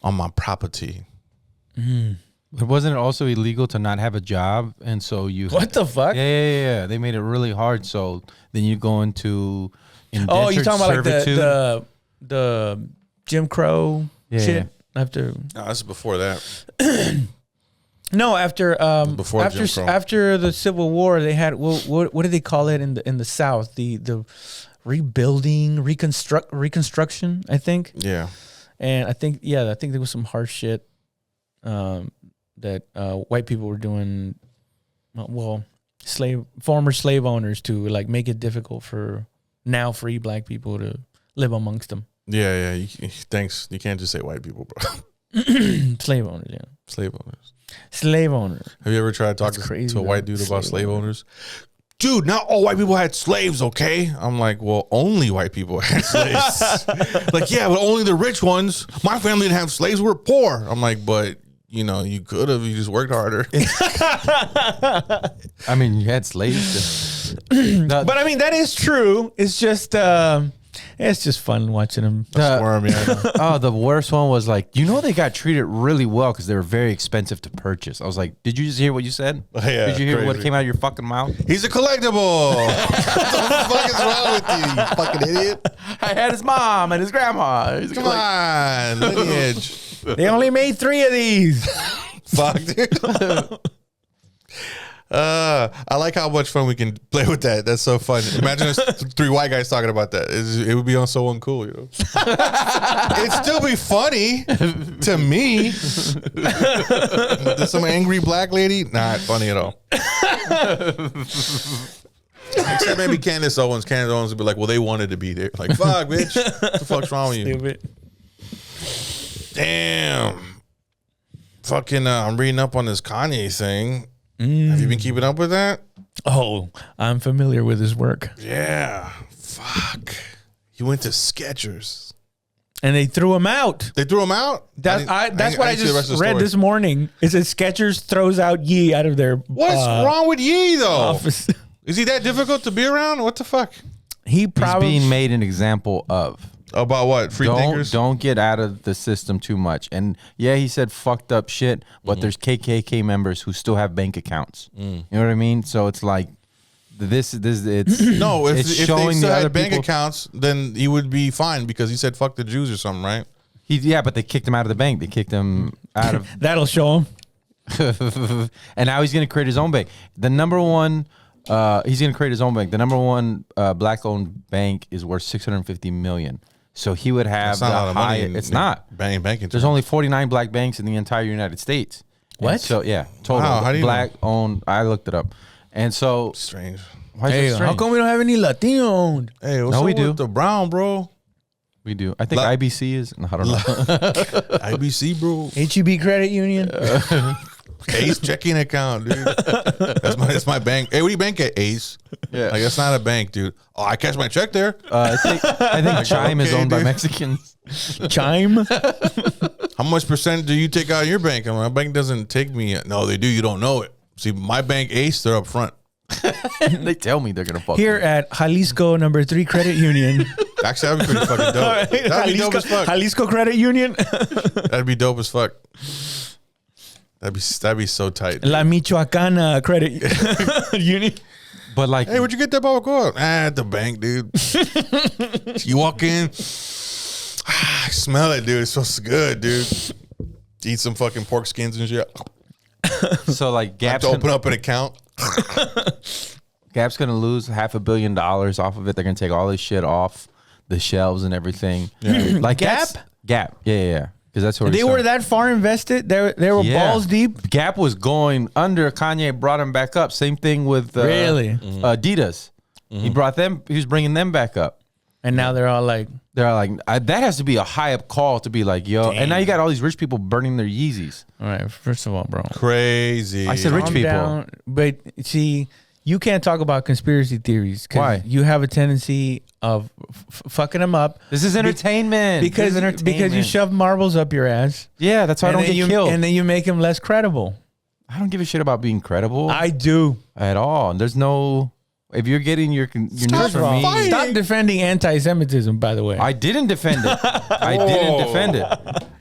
S2: on my property.
S3: But wasn't it also illegal to not have a job? And so you
S1: What the fuck?
S3: Yeah. They made it really hard. So then you go into indentured
S1: Oh, you're talking about
S3: servitude.
S1: like the Jim Crow shit after.
S2: No, this is before that.
S1: No, after
S2: Before Jim Crow.
S1: after the Civil War, they had what did they call it in the South? The rebuilding, reconstruction, I think.
S2: Yeah.
S1: And I think there was some harsh shit that white people were doing. Well, former slave owners to like make it difficult for now free black people to live amongst them.
S2: Yeah. Thanks. You can't just say white people, bro.
S1: Slave owners, yeah.
S2: Slave owners.
S1: Slave owners.
S2: Have you ever tried to talk
S1: That's crazy,
S2: to a white
S1: though.
S2: dude about
S1: Slave
S2: slave owners? Dude, not all white people had slaves, okay? I'm like, well, only white people had slaves. Like, yeah, but only the rich ones. My family didn't have slaves. We're poor. I'm like, but you could have. You just worked harder.
S3: I mean, you had slaves.
S1: But I mean, that is true. It's just fun watching them.
S2: Squirm, yeah.
S3: Oh, the worst one was like, they got treated really well because they were very expensive to purchase. I was like, did you just hear what you said?
S2: Yeah,
S3: did you hear what
S2: crazy.
S3: came out of your fucking mouth?
S2: He's a collectible. What the fuck is wrong with you, you fucking idiot?
S3: I had his mom and his grandma.
S2: Come on, lineage.
S1: They only made 3 of these.
S2: Fuck, dude. I like how much fun we can play with that. That's so fun. Imagine us 3 white guys talking about that. It would be so uncool, It'd still be funny to me. There's some angry black lady. Not funny at all. Except maybe Candace Owens. Candace Owens would be like, well, they wanted to be there. Like, fuck, bitch. What the fuck's wrong with you?
S1: Stupid.
S2: Damn. Fucking, I'm reading up on this Kanye thing. Have you been keeping up with that?
S1: Oh, I'm familiar with his work.
S2: Yeah. Fuck. He went to Skechers.
S1: And they threw him out.
S2: They threw him out?
S1: That's what I
S2: didn't see the rest
S1: just
S2: of the
S1: read
S2: story.
S1: this morning. It said Skechers throws out Yee out of their
S2: What's wrong with Yee, though?
S1: office.
S2: Is he that difficult to be around? What the fuck?
S1: He
S3: He's
S1: probably
S3: being made an example of.
S2: About what? Free thinkers?
S3: Don't get out of the system too much. And yeah, he said fucked up shit, but there's KKK members who still have bank accounts. You know what I mean? So it's like it's
S2: No, if
S3: it's
S2: they
S3: showing
S2: still
S3: the
S2: had
S3: other
S2: bank
S3: people.
S2: accounts, then he would be fine because he said fuck the Jews or something, right?
S3: But they kicked him out of the bank. They kicked him out of
S1: that'll show him.
S3: and now he's going to create his own bank. The number one, he's going to create his own bank. The number one black-owned bank is worth $650 million. So he would have
S2: That's not a lot of money.
S3: It's not.
S2: Banking.
S3: There's only 49 black banks in the entire United States.
S1: What?
S3: And so yeah, total
S2: Wow, how do you
S3: black-owned. I looked it up, and so
S2: strange.
S3: why is
S1: Hey,
S3: it
S1: how
S3: strange?
S1: come we don't have any Latino owned?
S2: Hey, what's
S3: No,
S2: up
S3: we
S2: with
S3: do.
S2: the brown, bro?
S3: We do. I think
S2: La-
S3: IBC is. I don't know.
S2: IBC, bro.
S1: HEB Credit Union.
S2: Ace checking account, dude. That's my bank. Hey, what do you bank at, Ace?
S3: Yeah.
S2: Like, that's not a bank, dude. Oh, I cash my check there.
S3: I think Chime is
S2: okay,
S3: owned by
S2: dude.
S3: Mexicans.
S1: Chime.
S2: How much percent do you take out of your bank? I'm like, my bank doesn't take me. No, they do. You don't know it. See, my bank, Ace, they're up front.
S3: They tell me they're gonna fuck
S1: Here
S3: me.
S1: at Jalisco number 3 Credit Union.
S2: Actually, that'd be pretty fucking dope. That'd be dope as fuck.
S1: Jalisco Credit Union.
S2: That'd be dope as fuck. That'd be so tight.
S1: La Michoacana Credit Union.
S3: But like,
S2: Hey, where'd you get that bubble? At the bank, dude. You walk in, I smell it, dude. It smells good, dude. Eat some fucking pork skins and shit.
S3: so like,
S2: Have
S3: Gap's
S2: to open up an account.
S3: Gap's gonna lose $500 million off of it. They're gonna take all this shit off the shelves and everything. Yeah. Like
S1: Gap?
S3: Gap. Yeah. Because that's where
S1: They were that far invested. They were balls deep.
S3: Gap was going under. Kanye brought him back up. Same thing with
S1: Really?
S3: Adidas. He brought them. He was bringing them back up.
S1: And now they're all like,
S3: They're like, that has to be a high up call to be like, yo.
S1: Damn.
S3: And now you got all these rich people burning their Yeezys.
S1: all right, first of all, bro.
S2: Crazy.
S3: I said rich
S1: Calm
S3: people.
S1: down. But see, you can't talk about conspiracy theories. 'Cause
S3: Why?
S1: You have a tendency of fucking them up.
S3: This is entertainment.
S1: Because
S3: This is entertainment.
S1: because you shove marbles up your ass.
S3: Yeah, that's why I don't
S1: then
S3: get
S1: you,
S3: killed.
S1: And then you make them less credible.
S3: I don't give a shit about being credible
S1: I do.
S3: at all. There's no. If you're getting your news from me,
S2: fighting.
S1: Stop defending anti-Semitism, by the way.
S3: I didn't defend it. I didn't defend it.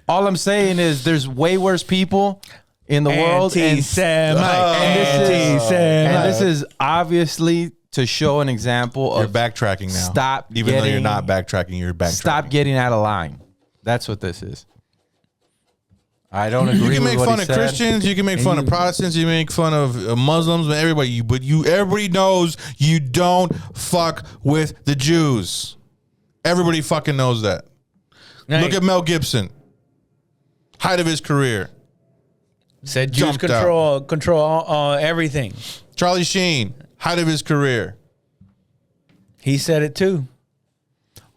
S3: All I'm saying is there's way worse people in the world, and
S1: Anti-Semite.
S3: this is obviously to show an example
S2: You're
S3: of
S2: backtracking now.
S3: Stop
S2: Even though you're
S3: getting-
S2: not backtracking, you're backtracking.
S3: stop getting out of line. That's what this is. I don't agree
S2: You can
S3: with
S2: make
S3: what
S2: fun
S3: he
S2: of
S3: said.
S2: Christians, you can make fun of Protestants, you make fun of Muslims, everybody. Everybody knows you don't fuck with the Jews. Everybody fucking knows that.
S1: Right.
S2: Look at Mel Gibson, height of his career.
S1: Said Jews
S2: Jumped out.
S1: control everything.
S2: Charlie Sheen, height of his career.
S1: He said it too.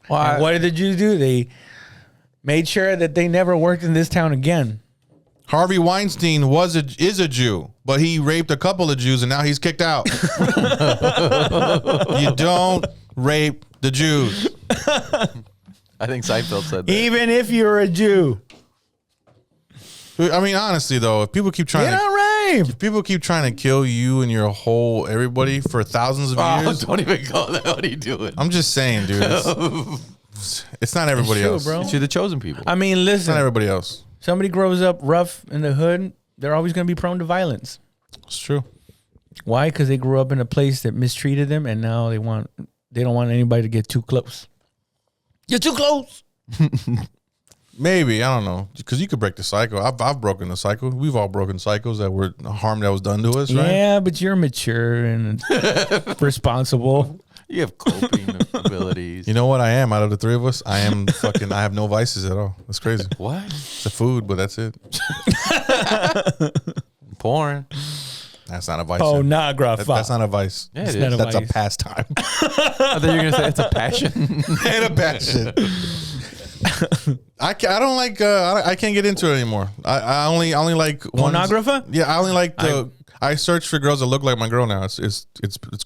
S1: And what did the Jews do? They made sure that they never worked in this town again.
S2: Harvey Weinstein is a Jew, but he raped a couple of Jews and now he's kicked out. You don't rape the Jews.
S3: I think Seinfeld said that.
S1: Even if you're a Jew.
S2: I mean, honestly though, if people keep trying
S1: Get on rave.
S2: if people keep trying to kill you and your whole everybody for thousands of years,
S3: Don't even go there. What are you doing?
S2: I'm just saying, dude. It's not everybody
S1: true,
S2: else.
S1: bro.
S3: You're the chosen people.
S1: I mean,
S2: It's
S1: listen.
S2: not everybody else.
S1: Somebody grows up rough in the hood, they're always going to be prone to violence.
S2: It's true.
S1: Why? Because they grew up in a place that mistreated them, and now they don't want anybody to get too close. You're too close.
S2: Maybe, I don't know, because you could break the cycle. I've broken the cycle. We've all broken cycles that were harm that was done to us, right?
S1: Yeah, but you're mature and responsible.
S3: You have coping abilities.
S2: You know what I am out of the three of us? I am fucking. I have no vices at all. That's crazy.
S3: What?
S2: It's the food, but that's it.
S3: Porn.
S2: That's not a vice.
S1: Pornography.
S2: That's not a vice.
S3: Yeah, it
S1: not
S3: is.
S1: a
S2: That's a
S1: vice.
S2: pastime
S3: I thought you were gonna say it's a passion.
S2: and a passion. I don't like. I can't get into it anymore. I only like ones-
S1: Pornographer?
S2: Yeah, I only like the. I search for girls that look like my girl now. It's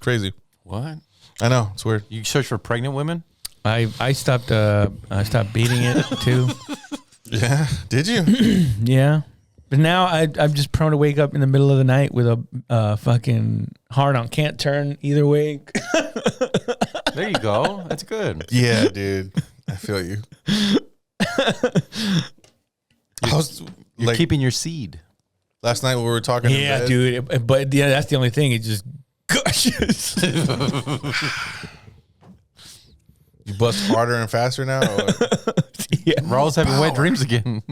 S2: crazy.
S3: What?
S2: I know, it's weird.
S3: You search for pregnant women?
S1: I stopped beating it too.
S2: Yeah, did you?
S1: Yeah. But now I'm just prone to wake up in the middle of the night with a fucking hard on. Can't turn either way.
S3: There you go. That's good.
S2: Yeah, dude. I feel you. I was
S3: You're
S2: like
S3: keeping your seed.
S2: last night when we were talking. in
S1: Yeah,
S2: bed,
S1: dude. But yeah, that's the only thing. It just gushes.
S2: You bust harder and faster now. Or what?
S1: Yeah.
S3: Raul's having wet dreams again.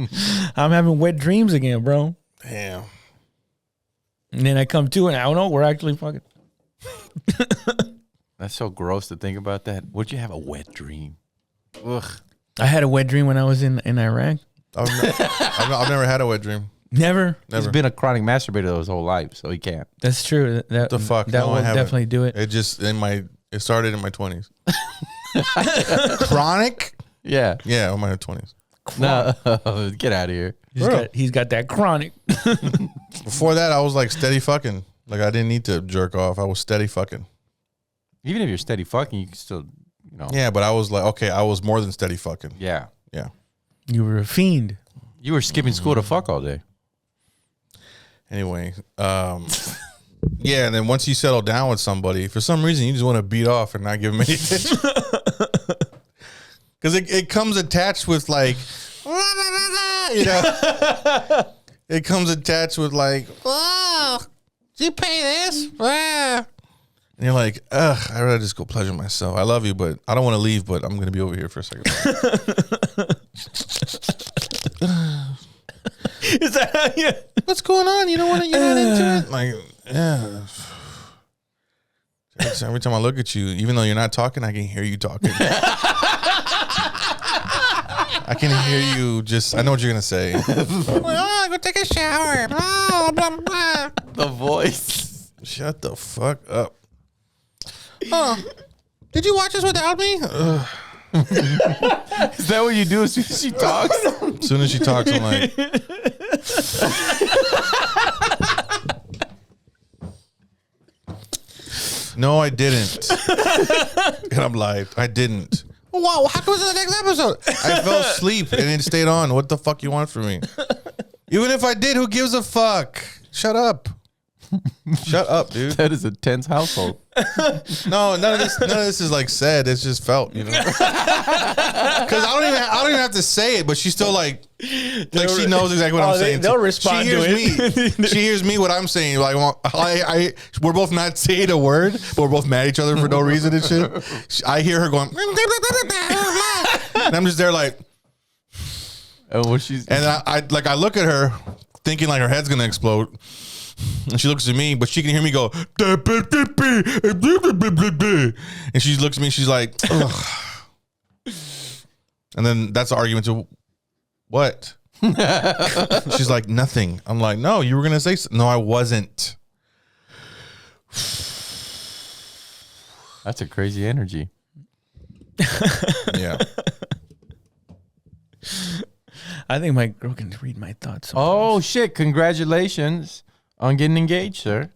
S1: I'm having wet dreams again, bro.
S2: Damn.
S1: And then I come to and I don't know, we're actually fucking.
S3: That's so gross to think about that. Would you have a wet dream? Ugh.
S1: I had a wet dream when I was in Iraq.
S2: I've never had a wet dream.
S1: Never.
S3: He's been a chronic masturbator his whole life, so he can't.
S1: That's true. That
S2: The fuck?
S1: That
S2: No, I
S1: will
S2: haven't.
S1: definitely do it.
S2: It started in my 20s. Chronic?
S3: Yeah.
S2: Yeah, in my 20s.
S3: No, get out of here.
S1: He's got that chronic.
S2: Before that, I was like steady fucking. Like I didn't need to jerk off. I was steady fucking.
S3: Even if you're steady fucking, you can still,
S2: Yeah, but I was like, okay, I was more than steady fucking.
S3: Yeah.
S2: Yeah.
S1: You were a fiend.
S3: You were skipping school to fuck all day.
S2: Anyway, yeah, and then once you settle down with somebody, for some reason you just want to beat off and not give them any attention. Because it comes attached with like, you know, it comes attached with like, oh, did you pay this? And you're like, ugh, I'd rather just go pleasure myself. I love you, but I don't want to leave, but I'm going to be over here for a second.
S1: Is that how you?
S2: What's going on? You don't want to, you're not into it? Like, yeah. Every time I look at you, even though you're not talking, I can hear you talking. I can hear you just, I know what you're going to say. Oh, go take a shower. Blah, blah, blah.
S3: The voice.
S2: Shut the fuck up. Oh, did you watch this without me? Ugh.
S3: Is that what you do as soon as she talks?
S2: As soon as she talks, I'm like, no, I didn't. And I'm like, I didn't. Wow, how come it's the next episode? I fell asleep and it stayed on. What the fuck you want from me? Even if I did, who gives a fuck? Shut up. Shut up, dude.
S3: That is a tense household.
S2: No, none of this is like said. It's just felt, you know. Because I don't even have to say it, but she's still like she knows exactly what I'm saying.
S1: They'll respond
S2: She
S1: to
S2: hears
S1: it.
S2: me. She hears me what I'm saying. Like we're both not saying a word, but we're both mad at each other for no reason and shit. I hear her going, and I'm just there like,
S3: And when she's
S2: and I look at her thinking like her head's gonna explode. And she looks at me, but she can hear me go, and she looks at me, she's like, ugh. And then that's the argument to what? She's like, nothing. I'm like, no, you were going to say something. No, I wasn't.
S3: that's a crazy energy.
S2: Yeah.
S1: I think my girl can read my thoughts.
S3: Oh shit! Congratulations on getting engaged, sir.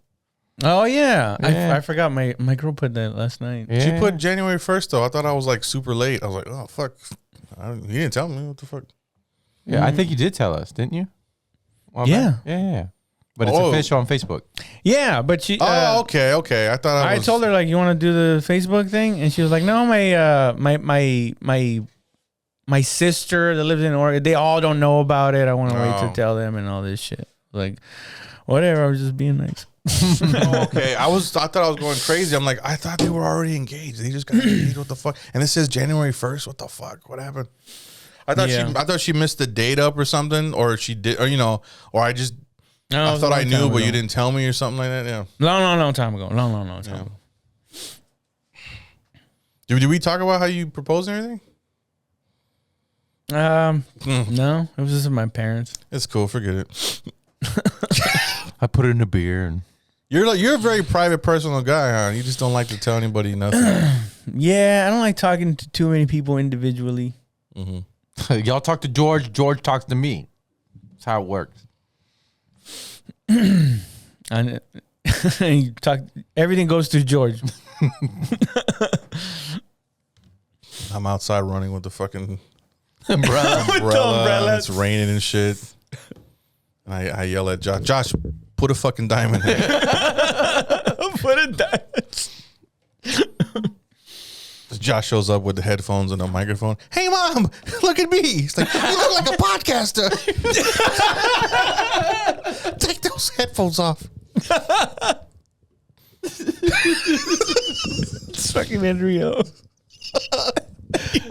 S1: Oh yeah.
S3: Yeah.
S1: I forgot my girl put that last night.
S3: Yeah.
S2: She put January 1st, though. I thought I was like super late. I was like, oh, fuck. He didn't tell me. What the fuck?
S3: Yeah, I think you did tell us, didn't you? while
S1: Yeah.
S3: back? Yeah. But it's
S2: Oh.
S3: official on Facebook.
S1: Yeah, but she.
S2: Oh, okay. I thought
S1: I told her like, you want to do the Facebook thing, and she was like, no, my sister that lives in Oregon, they all don't know about it. I want to wait
S2: Oh.
S1: to tell them and all this shit. Like, whatever. I was just being nice.
S2: Okay, I thought I was going crazy. I'm like, I thought they were already engaged. They just got engaged. What the fuck? And it says January 1st. What the fuck? What happened? I thought she missed the date up or something, or she did, or or I just.
S1: No,
S2: I thought I knew, but you didn't tell me or something like that. Yeah.
S1: Long time ago. Long time ago.
S2: Did we talk about how you proposed and everything?
S1: No, it was just with my parents.
S2: It's cool. Forget it.
S3: I put it in a beer and
S2: You're a very private, personal guy, huh? You just don't like to tell anybody nothing.
S1: Yeah, I don't like talking to too many people individually.
S3: y'all talk to George. George talks to me. That's how it works.
S1: And you talk. Everything goes through George.
S2: I'm outside running with the fucking
S3: Umbrella.
S2: umbrella. And it's raining and shit. And I yell at Josh. Josh, put a fucking diamond in it.
S1: Put it down.
S2: Josh shows up with the headphones and a microphone. Hey, Mom, look at me. He's like, you look like a podcaster. Take those headphones off.
S1: It's fucking Rio.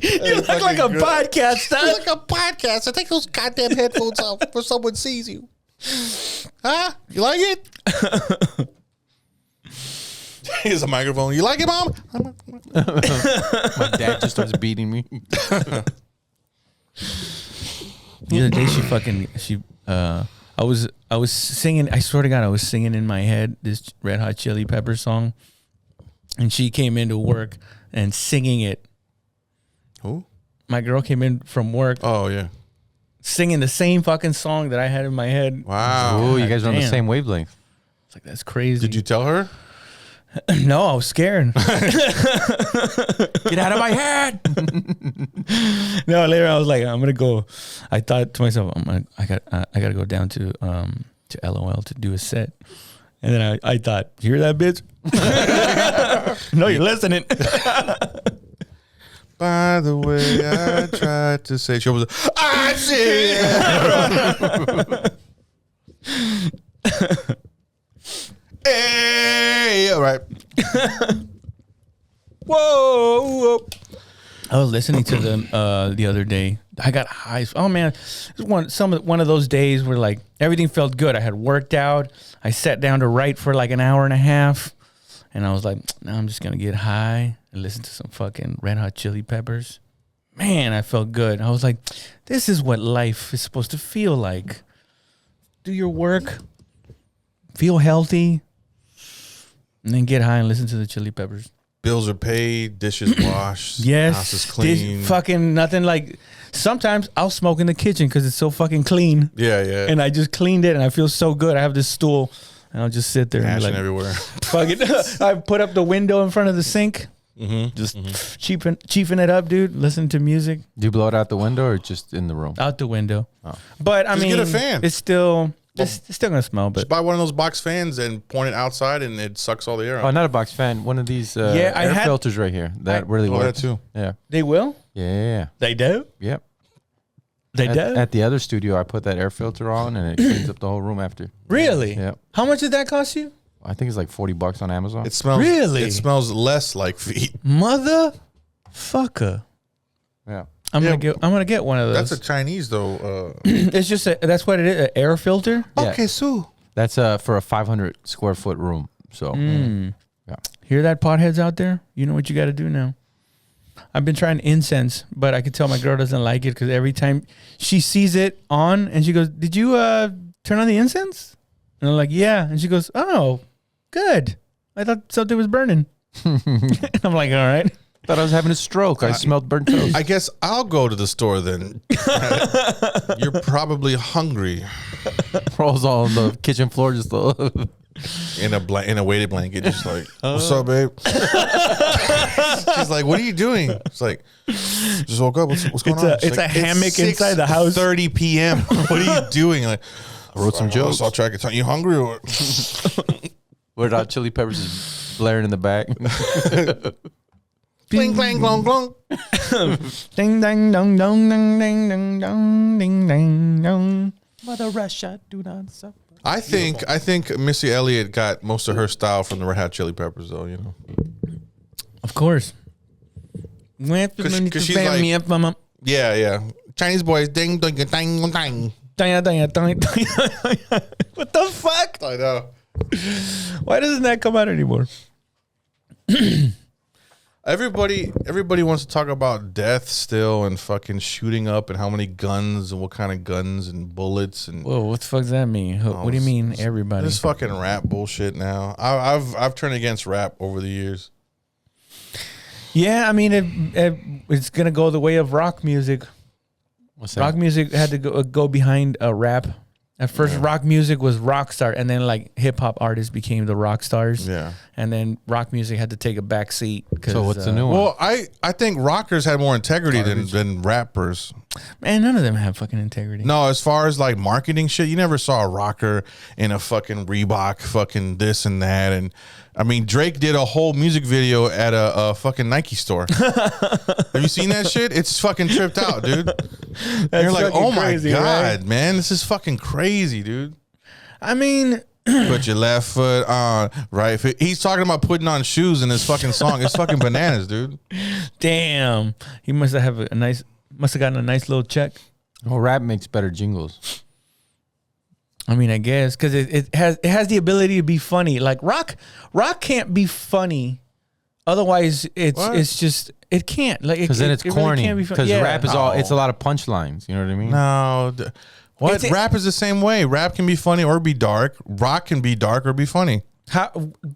S1: You look like a podcaster.
S2: You look like a podcaster. Take those goddamn headphones off before someone sees you. Huh? You like it? Here's a microphone. You like it, Mom?
S3: My dad just starts beating me.
S1: The other day I was singing, I swear to God, I was singing in my head this Red Hot Chili Pepper song, and she came into work and singing it.
S2: Who?
S1: My girl came in from work
S2: Oh, yeah.
S1: singing the same fucking song that I had in my head.
S2: Wow.
S3: Oh, you guys are on the
S1: damn.
S3: same wavelength.
S1: It's like, that's crazy.
S2: Did you tell her?
S1: No, I was scared.
S3: Get out of my head.
S1: No, later I was like, I'm gonna go. I thought to myself, I gotta go down to LOL to do a set, and then I thought, hear that, bitch? No, you're listening.
S2: By the way, I tried to say she was. I see. Hey, all right.
S1: Whoa! I was listening to them the other day. I got high. Oh man, it was one of those days where like everything felt good. I had worked out. I sat down to write for like an hour and a half, and I was like, now I'm just gonna get high and listen to some fucking Red Hot Chili Peppers. Man, I felt good. I was like, this is what life is supposed to feel like. Do your work, feel healthy, and then get high and listen to the Chili Peppers.
S2: Bills are paid, dishes washed,
S1: Yes,
S2: house is clean.
S1: fucking nothing like. Sometimes I'll smoke in the kitchen because it's so fucking clean.
S2: Yeah.
S1: And I just cleaned it, and I feel so good. I have this stool, and I'll just sit there and be
S2: Ashing
S1: like,
S2: everywhere.
S1: fuck it. I put up the window in front of the sink, just chiefing it up, dude. Listen to music
S3: Do you blow it out the window or just in the room?
S1: out the window. But I
S2: Just
S1: mean,
S2: get a fan.
S1: It's still gonna smell, but
S2: Just buy one of those box fans and point it outside, and it sucks all the air
S3: Oh,
S2: out.
S3: not a box fan. One of these
S1: Yeah, I
S3: air
S1: had-
S3: filters right here. That really
S2: Oh, that
S3: works.
S2: too.
S3: Yeah.
S1: they will.
S3: Yeah.
S1: They do.
S3: Yep.
S1: They do.
S3: At the other studio, I put that air filter on and it cleans up the whole room after.
S1: Really?
S3: Yeah.
S1: How much did that cost you?
S3: I think it's like $40 on Amazon.
S2: It smells
S1: Really?
S2: It smells less like feet.
S1: Motherfucker.
S3: yeah.
S1: I'm gonna get one of those.
S2: That's a Chinese though.
S1: It's just that's what it is, an air filter.
S3: Yeah.
S2: Okay, so
S3: That's for a 500 square foot room. So, yeah.
S1: Hear that, potheads out there? You know what you got to do now. I've been trying incense, but I could tell my girl doesn't like it because every time she sees it on and she goes, "Did you turn on the incense?" And I'm like, "Yeah." And she goes, "Oh, good. I thought something was burning." And I'm like, "All right."
S3: Thought I was having a stroke. I smelled burnt toast.
S2: I guess I'll go to the store then. You're probably hungry.
S3: Rolls all on the kitchen floor. Just
S2: In a weighted blanket, just like, what's up, babe? She's like, what are you doing? It's like, just woke up. What's going on? She's
S1: it's
S2: like,
S1: a hammock inside the house.
S2: 6:30 p.m. What are you doing? Like,
S3: I wrote some jokes.
S2: I'll track it. You hungry or?
S3: Red Hot Chili Peppers is blaring in the back.
S2: Cling, clang, glong, glong.
S1: Ding dang dong dong ding ding ding dong ding ding dong.
S3: Mother Russia, do not suffer.
S2: I think Missy Elliott got most of her style from the Red Hot Chili Peppers, though. You know,
S1: Of course.
S2: Because she's like, yeah. Chinese boys, ding, ding, ding, ding, ding.
S1: What the fuck?
S2: I know.
S1: Why doesn't that come out anymore?
S2: Everybody wants to talk about death still and fucking shooting up and how many guns and what kind of guns and bullets and
S1: Whoa, what the fuck does that mean? What do you mean, everybody?
S2: this fucking rap bullshit now. I've turned against rap over the years.
S1: Yeah, I mean, it's gonna go the way of rock music.
S3: What's that?
S1: Rock music had to go behind a rap. At first, rock music was rock star, and then like hip hop artists became the rock stars.
S2: Yeah.
S1: And then rock music had to take a back seat.
S3: So what's the new one?
S2: Well, I think rockers had more integrity than rappers.
S1: Man, none of them have fucking integrity.
S2: No, as far as like marketing shit, you never saw a rocker in a fucking Reebok, fucking this and that. And I mean, Drake did a whole music video at a fucking Nike store. Have you seen that shit? It's fucking tripped out, dude. And you're like, oh my
S1: crazy,
S2: God,
S1: right?
S2: man, this is fucking crazy, dude.
S1: I mean,
S2: Put your left foot on right foot. He's talking about putting on shoes in his fucking song. It's fucking bananas, dude.
S1: damn, he must have gotten a nice little check.
S3: Well, rap makes better jingles.
S1: I mean, I guess because it has the ability to be funny. Like rock can't be funny. Otherwise, it's just it can't. Like
S3: Because then it's corny.
S1: Really
S3: Because rap is it's a lot of punchlines. You know what I mean?
S2: No. What? Rap is the same way. Rap can be funny or be dark. Rock can be dark or be funny.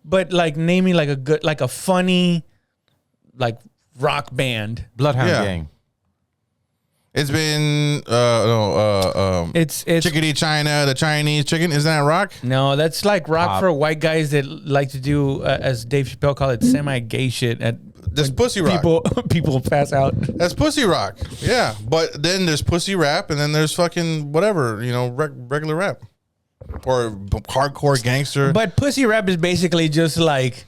S1: But like naming like a funny like rock band.
S3: Bloodhound
S2: Yeah.
S3: Gang.
S2: It's been
S1: It's
S2: Chickadee China, the Chinese chicken. Isn't that rock?
S1: no, that's like rock
S3: Pop.
S1: for white guys that like to do as Dave Chappelle called it semi-gay shit.
S2: That's pussy rock.
S1: People pass out.
S2: That's pussy rock. Yeah, but then there's pussy rap, and then there's fucking whatever, you know, regular rap or hardcore gangster.
S1: But pussy rap is basically just like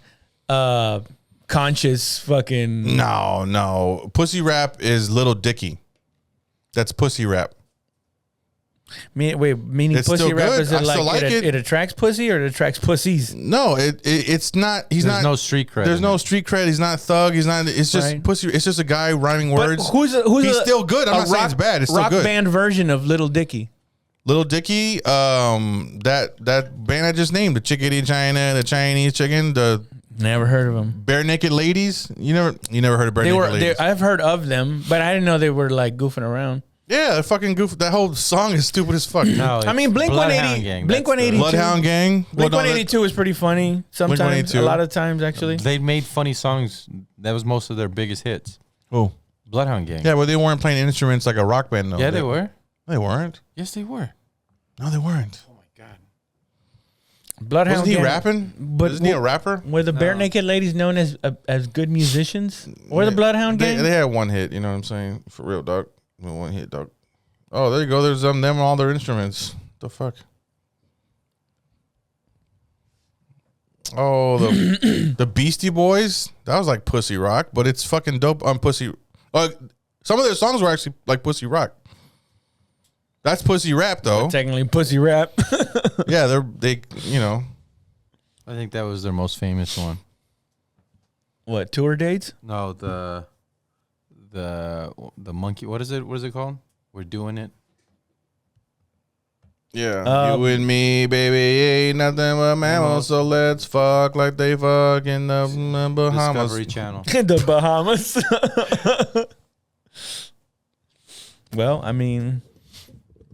S1: conscious fucking.
S2: No, pussy rap is Little Dicky. That's pussy rap.
S1: Meaning
S2: It's
S1: pussy
S2: still
S1: rap
S2: good.
S1: is it
S2: I still
S1: like
S2: like it.
S1: it attracts pussy or it attracts pussies?
S2: No, it's not. He's
S3: There's
S2: not.
S3: no street cred.
S2: There's
S3: in
S2: no
S3: it.
S2: street cred. He's not thug. He's not. It's just
S1: Right.
S2: pussy. It's just a guy rhyming words.
S1: Who's
S2: He's still good. I'm not saying it's bad. It's still
S1: rock
S2: good.
S1: band version of Little Dicky.
S2: Little Dicky, that band I just named, the Chickadee China, the Chinese chicken, the
S1: Never heard of them.
S2: Bare Naked Ladies. You never heard of Bare Naked Ladies?
S1: I've heard of them, but I didn't know they were like goofing around.
S2: Yeah, the fucking goof. That whole song is stupid as fuck.
S3: No,
S1: I mean, Blink
S3: Bloodhound
S1: 180,
S3: Gang.
S1: Blink
S3: That's the-
S1: 182.
S2: Bloodhound Gang.
S1: Blink
S2: Well, no,
S1: 182 is pretty funny sometimes.
S2: Blink-182.
S1: A lot of times, actually.
S3: They made funny songs. That was most of their biggest hits.
S2: Oh,
S3: Bloodhound Gang.
S2: yeah, but they weren't playing instruments like a rock band though.
S3: Yeah, they were.
S2: They weren't.
S3: Yes, they were.
S2: No, they weren't.
S1: Bloodhound
S2: Wasn't he
S1: Gang.
S2: rapping?
S1: But
S2: Isn't he a rapper?
S1: Were the Bare Naked Ladies known as good musicians? Or the Bloodhound
S2: They
S1: Gang?
S2: had one hit. You know what I'm saying? For real, dog. One hit, dog. Oh, there you go. There's them and all their instruments. The fuck. Oh, the Beastie Boys. That was like pussy rock, but it's fucking dope on pussy. Some of their songs were actually like pussy rock. That's pussy rap though.
S1: Technically pussy rap.
S2: Yeah, they you know.
S3: I think that was their most famous one.
S1: What, tour dates?
S3: No, the monkey. What is it? What is it called? We're doing it.
S2: Yeah, you and me, baby, ain't nothing but mammals. So let's fuck like they fuck in the Bahamas.
S3: Discovery Channel.
S1: The Bahamas. Well, I mean,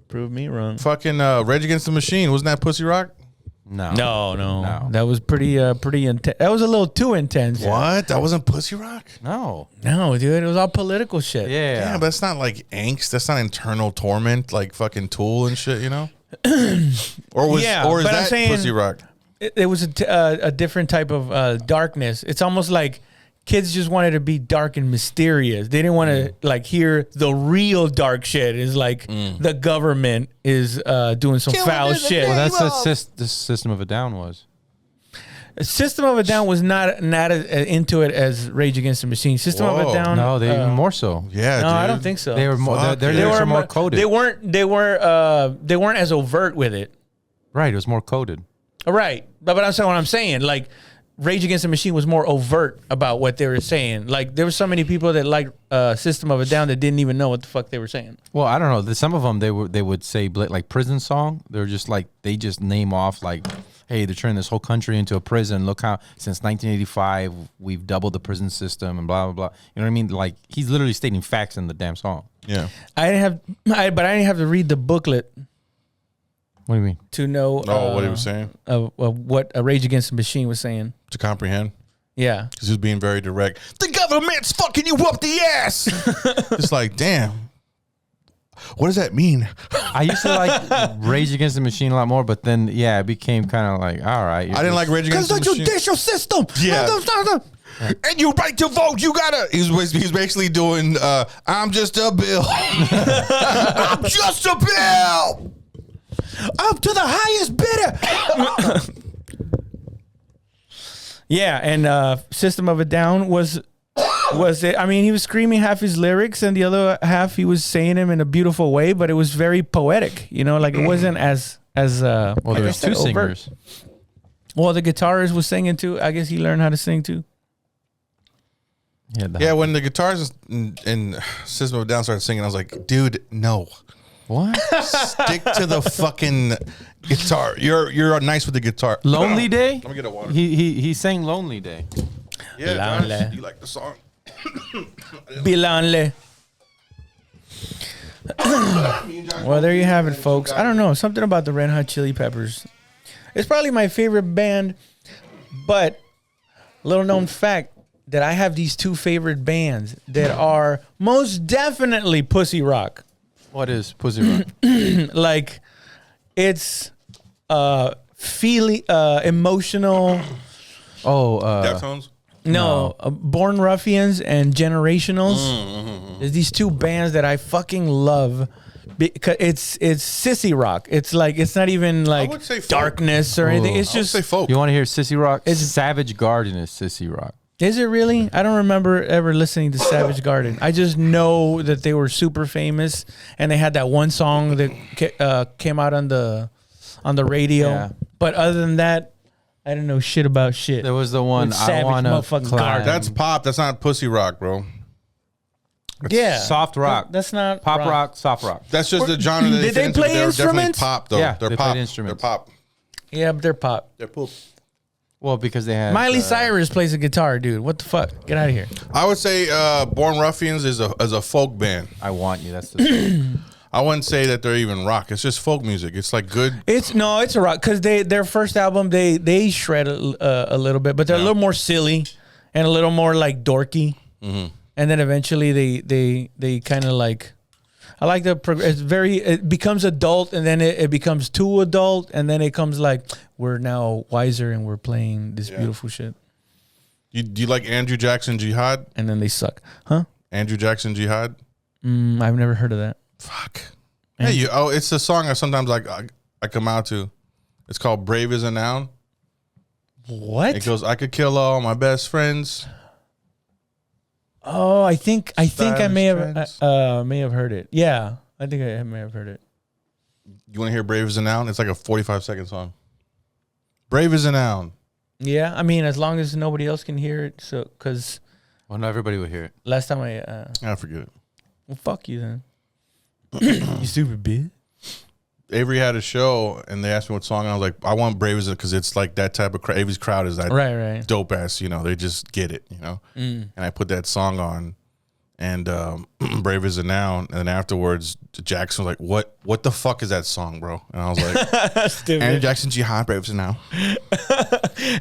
S1: prove me wrong.
S2: Fucking Rage Against the Machine. Wasn't that pussy rock?
S3: No.
S1: No. That was pretty intense. That was a little too intense.
S2: What? That wasn't pussy rock?
S3: No.
S1: No, dude, it was all political shit.
S3: Yeah.
S2: Yeah, but that's not like angst. That's not internal torment like fucking Tool and shit, you know? Or is
S1: but I'm
S2: that
S1: saying-
S2: pussy rock?
S1: It was a different type of darkness. It's almost like kids just wanted to be dark and mysterious. They didn't want to like hear the real dark shit. Is like the government is doing some foul shit.
S3: Well, that's what the System of a Down was.
S1: System of a Down was not as into it as Rage Against the Machine. System of a
S2: Whoa.
S1: Down.
S3: No, they even more so.
S2: Yeah,
S1: No,
S2: dude.
S1: I don't think so.
S3: They were more.
S2: Fuck
S3: Their
S2: yeah.
S3: lyrics are more coded.
S1: They weren't as overt with it.
S3: Right, it was more coded.
S1: Right. But I'm saying what I'm saying. Like Rage Against the Machine was more overt about what they were saying. Like there were so many people that liked System of a Down that didn't even know what the fuck they were saying.
S3: Well, I don't know. Some of them they would say like prison song. They're just like they just name off like, hey, they're turning this whole country into a prison. Look how since 1985 we've doubled the prison system and blah blah blah. You know what I mean? Like he's literally stating facts in the damn song.
S2: Yeah.
S1: I didn't have to read the booklet
S3: What do you mean?
S1: to know
S2: What he was saying
S1: what a Rage Against the Machine was saying.
S2: to comprehend.
S1: Yeah.
S2: Because he was being very direct. The government's fucking you up the ass. It's like, damn. What does that mean?
S3: I used to like Rage Against the Machine a lot more, but then it became kind of like, all right.
S2: I didn't like Rage Against the Machine.
S1: judicial system.
S2: Yeah. And you right to vote, you gotta. He's basically doing. I'm just a bill. I'm just a bill.
S1: Up to the highest bidder. Yeah, and System of a Down was it? I mean, he was screaming half his lyrics, and the other half he was saying them in a beautiful way, but it was very poetic. You know, like it wasn't as
S3: Well,
S1: like I
S3: there's
S1: said,
S3: two
S1: overt.
S3: singers.
S1: Well, the guitarist was singing too. I guess he learned how to sing too.
S2: Yeah, when the guitars in System of a Down started singing, I was like, dude, no.
S3: What?
S2: Stick to the fucking guitar. You're nice with the guitar.
S3: Lonely Day?
S2: Let me get a water.
S3: He sang Lonely Day.
S2: Yeah,
S1: Lonely.
S2: Josh, you like the song?
S1: Be lonely. Well, there you have it, folks. I don't know. Something about the Red Hot Chili Peppers. It's probably my favorite band, but little known fact that I have these two favorite bands that are most definitely pussy rock.
S3: What is Pussy Rock?
S1: Like it's feeling emotional.
S2: Deftones?
S1: No, Born Ruffians and Generationals. There's these two bands that I fucking love. Because it's sissy rock. It's like it's not even like
S2: would say folk.
S1: darkness or anything. It's
S2: I would
S1: just
S2: say folk.
S3: You want to hear Sissy Rock? It's Savage Garden is Sissy Rock.
S1: Is it really? I don't remember ever listening to Savage Garden. I just know that they were super famous and they had that one song that came out on the radio.
S3: Yeah.
S1: But other than that, I don't know shit about shit.
S3: There was the one
S1: With
S3: I
S1: Savage
S3: want to
S1: motherfucking
S3: climb.
S1: Garden.
S2: That's pop. That's not pussy rock, bro.
S1: Yeah,
S3: soft rock.
S1: That's not
S3: Pop rock, soft rock.
S2: That's just the genre that
S1: Did they
S2: fit into,
S1: play
S2: but they're definitely
S1: instruments?
S2: pop, though.
S3: Yeah,
S2: they're
S3: they
S2: pop.
S3: played instruments.
S2: They're pop.
S1: Yeah, but they're pop.
S2: They're poop.
S3: Well, because they had
S1: Miley Cyrus plays a guitar, dude. What the fuck? Get out of here.
S2: I would say Born Ruffians is a folk band.
S3: I Want You. That's the
S2: I wouldn't say that they're even rock. It's just folk music. It's like good.
S1: It's a rock because their first album they shred a little bit, but they're a little more silly and a little more like dorky. And then eventually they kind of like. I like the it becomes adult and then it becomes too adult and then it comes like we're now wiser and we're playing this beautiful shit.
S2: Do you like Andrew Jackson Jihad?
S1: And then they suck, huh?
S2: Andrew Jackson Jihad?
S1: I've never heard of that.
S2: Fuck. Hey, it's a song I sometimes I come out to. It's called Brave as a Noun.
S1: What?
S2: It goes, I could kill all my best friends.
S1: Oh, I think I may
S2: Trends.
S1: have heard it. Yeah, I think I may have heard it.
S2: You want to hear Brave as a Noun? It's like a 45-second song. Brave as a Noun.
S1: Yeah, I mean, as long as nobody else can hear it. So, because
S3: Well, not everybody would hear it.
S1: last time I
S2: forget it.
S1: well, fuck you then. You stupid bitch.
S2: Avery had a show, and they asked me what song, and I was like, I want Brave as a, because it's like that type of crowd. Avery's crowd is that
S1: Right.
S2: dope ass, they just get it, And I put that song on, and Brave as a Noun, and then afterwards, Jackson was like, what the fuck is that song, bro? And I was like,
S1: Stupid.
S2: Andrew Jackson Jihad, Brave as a Noun.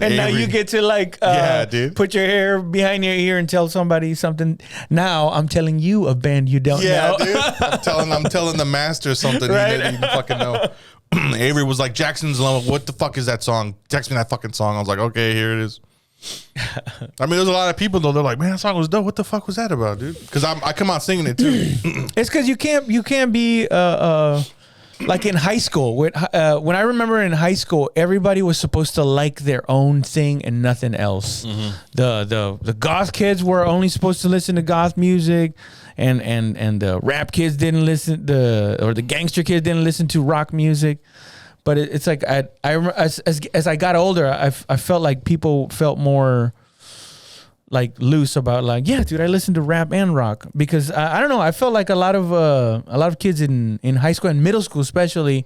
S1: And now you get to like
S2: dude.
S1: put your hair behind your ear and tell somebody something. Now I'm telling you a band you don't know.
S2: Dude. I'm telling the master something
S1: Right?
S2: he didn't even fucking know. Avery was like, Jackson's Love, what the fuck is that song? Text me that fucking song. I was like, okay, here it is. I mean, there's a lot of people though. They're like, man, that song was dope. What the fuck was that about, dude? Because I come out singing it too.
S1: It's because you can't be like in high school. When I remember in high school, everybody was supposed to like their own thing and nothing else. The goth kids were only supposed to listen to goth music, and the rap kids didn't listen. The gangster kids didn't listen to rock music. But it's like I as I got older, I felt like people felt more like loose about like, yeah, dude, I listen to rap and rock because I don't know. I felt like a lot of kids in high school and middle school, especially,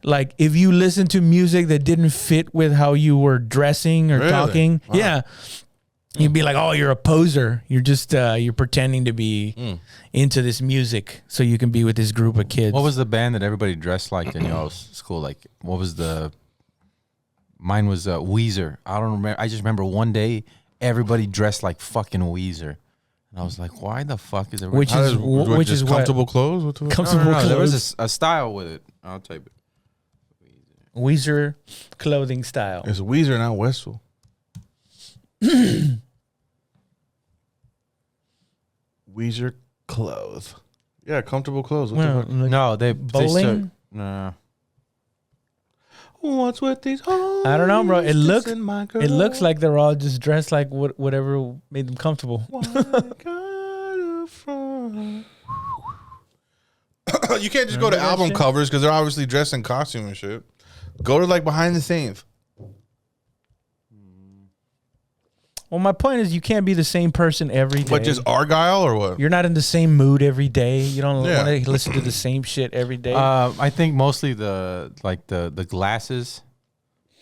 S1: like if you listen to music that didn't fit with how you were dressing or talking, yeah, you'd be like, oh, you're a poser. You're just you're pretending to be into this music so you can be with this group of kids.
S3: What was the band that everybody dressed like in your school? Like, what was the? Mine was Weezer. I don't remember. I just remember one day everybody dressed like fucking Weezer, and I was like, why the fuck is everybody?
S1: Which is
S2: comfortable clothes? What the
S1: comfortable clothes.
S3: There was a style with it. I'll type it.
S1: Weezer clothing style.
S2: It's Weezer, not Westfall. Weezer clothes. Yeah, comfortable clothes. What the fuck?
S3: No, they
S1: bowling.
S3: No.
S2: What's with these hoes?
S1: I don't know, bro. It looks like they're all just dressed like whatever made them comfortable.
S2: You can't just go to album covers because they're obviously dressed in costume and shit. Go to like behind the scenes.
S1: Well, my point is you can't be the same person every day.
S2: But just Argyle or what?
S1: You're not in the same mood every day. You don't want to listen to the same shit every day.
S3: I think mostly the glasses.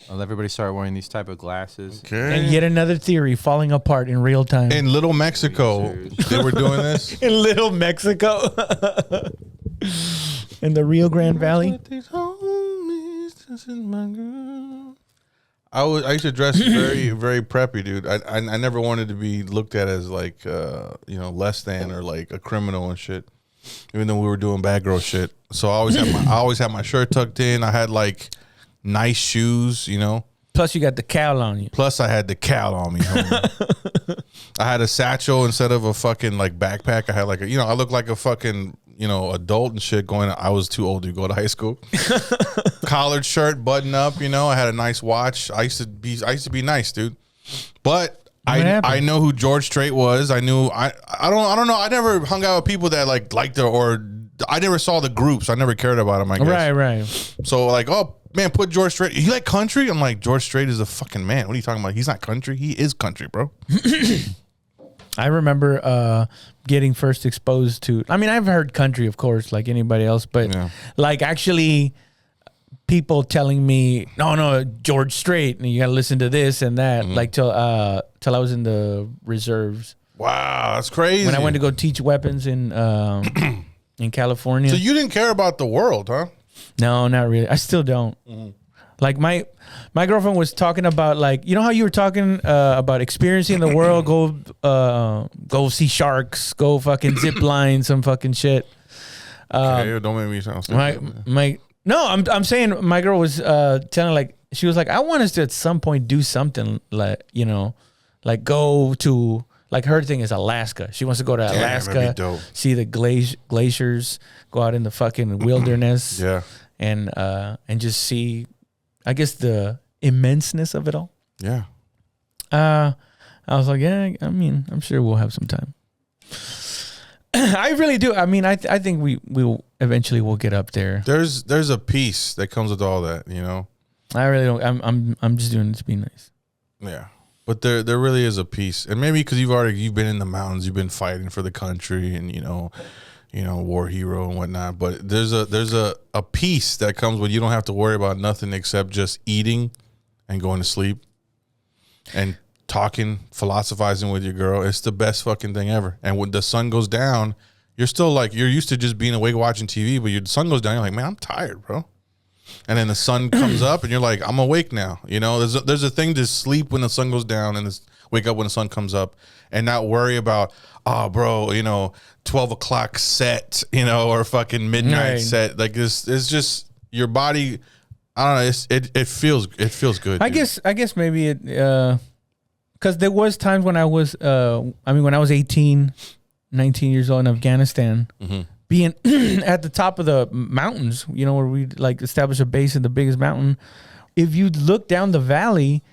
S3: Everybody started wearing these type of glasses.
S2: Okay.
S1: And yet another theory falling apart in real time.
S2: In Little Mexico, they were doing this.
S1: In Little Mexico. In the Rio Grande Valley.
S2: I used to dress very, very preppy, dude. I never wanted to be looked at as like less than or like a criminal and shit. Even though we were doing bad girl shit. So I always had my shirt tucked in. I had like nice shoes, you know.
S1: Plus you got the cowl on you.
S2: Plus I had the cowl on me. Homie. I had a satchel instead of a fucking like backpack. I had like I looked like a fucking adult and shit going. I was too old to go to high school. Collared shirt, button up. I had a nice watch. I used to be nice, dude. But I know who George Strait was. I knew I don't know. I never hung out with people that liked it, or I never saw the groups. I never cared about them. I guess.
S1: Right.
S2: So like, oh man, put George Strait. You like country? I'm like, George Strait is a fucking man. What are you talking about? He's not country. He is country, bro.
S1: I remember getting first exposed to. I mean, I've heard country, of course, like anybody else, but like actually, people telling me, no, George Strait, and you got to listen to this and that, like till I was in the reserves.
S2: Wow, that's crazy.
S1: When I went to go teach weapons in California.
S2: So you didn't care about the world, huh?
S1: No, not really. I still don't. Like my girlfriend was talking about, like, you know how you were talking about experiencing the world, go see sharks, go fucking zip line, some fucking shit.
S2: Okay, don't make me sound stupid.
S1: No, I'm saying my girl was telling, like, she was like, I want us to at some point do something like, like go to, like, her thing is Alaska. She wants to go to Alaska, see the glaciers, go out in the fucking wilderness, and just see, I guess, the immenseness of it all.
S2: Yeah.
S1: I was like, yeah, I mean, I'm sure we'll have some time. I really do. I mean, I think we'll eventually we'll get up there.
S2: There's a peace that comes with all that,
S1: I really don't. I'm just doing it to be nice.
S2: Yeah. But there really is a peace. And maybe because you've been in the mountains, you've been fighting for the country and war hero and whatnot. But there's a peace that comes when you don't have to worry about nothing except just eating and going to sleep and talking, philosophizing with your girl. It's the best fucking thing ever. And when the sun goes down, you're still like, you're used to just being awake watching TV, but your sun goes down, you're like, man, I'm tired, bro. And then the sun comes up and you're like, I'm awake now. There's a thing to sleep when the sun goes down and wake up when the sun comes up and not worry about, oh, bro, 12 o'clock set, or fucking midnight set. Like this, it's just your body. I don't know. It feels good.
S1: I guess maybe it because there was times when I was, when I was 18, 19 years old in Afghanistan, being at the top of the mountains, you know, where we like establish a base in the biggest mountain. If you look down the valley,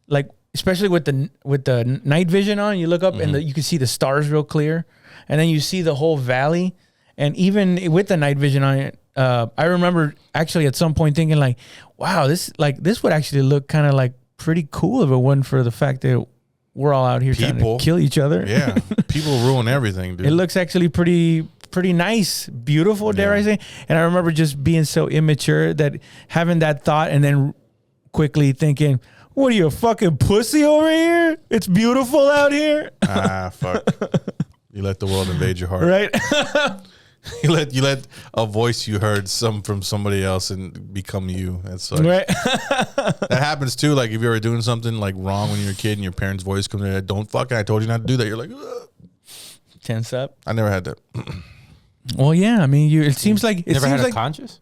S1: like especially with the night vision on, you look up and you can see the stars real clear, and then you see the whole valley. And even with the night vision on it, I remember actually at some point thinking like, wow, this would actually look kind of like pretty cool if it wasn't for the fact that we're all out here trying to kill each other.
S2: Yeah, people ruin everything, dude.
S1: It looks actually pretty nice, beautiful, dare I say. And I remember just being so immature that having that thought and then quickly thinking, what are you, a fucking pussy over here? It's beautiful out here.
S2: Fuck. You let the world invade your heart.
S1: Right?
S2: You let a voice you heard from somebody else and become you. That's
S1: right.
S2: That happens too. Like if you were doing something like wrong when you were a kid and your parents' voice comes in, don't fucking, I told you not to do that. You're like, ugh.
S1: Tense up.
S2: I never had that.
S1: Well, yeah. I mean, it seems like
S3: Never had a conscious?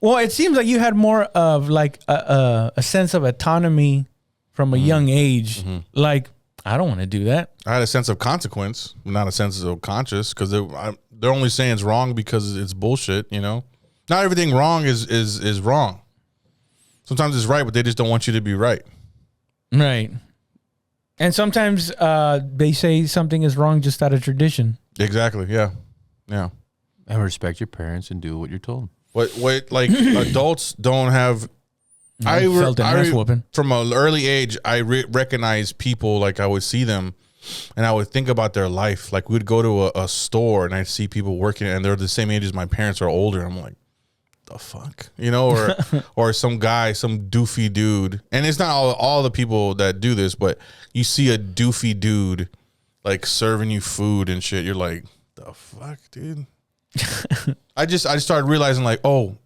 S1: Well, it seems like you had more of like a sense of autonomy from a young age. Like, I don't want to do that.
S2: I had a sense of consequence, not a sense of conscious, because they're only saying it's wrong because it's bullshit. You know, not everything wrong is wrong. Sometimes it's right, but they just don't want you to be right.
S1: Right. And sometimes they say something is wrong just out of tradition.
S2: Exactly. Yeah. Yeah.
S3: And respect your parents and do what you're told.
S2: What like adults don't have. From an early age, I recognize people, like I would see them and I would think about their life. Like we'd go to a store and I'd see people working and they're the same age as my parents or older. I'm like, the fuck, you know, or some guy, some doofy dude. And it's not all the people that do this, but you see a doofy dude like serving you food and shit. You're like, the fuck, dude. I just started realizing like, oh,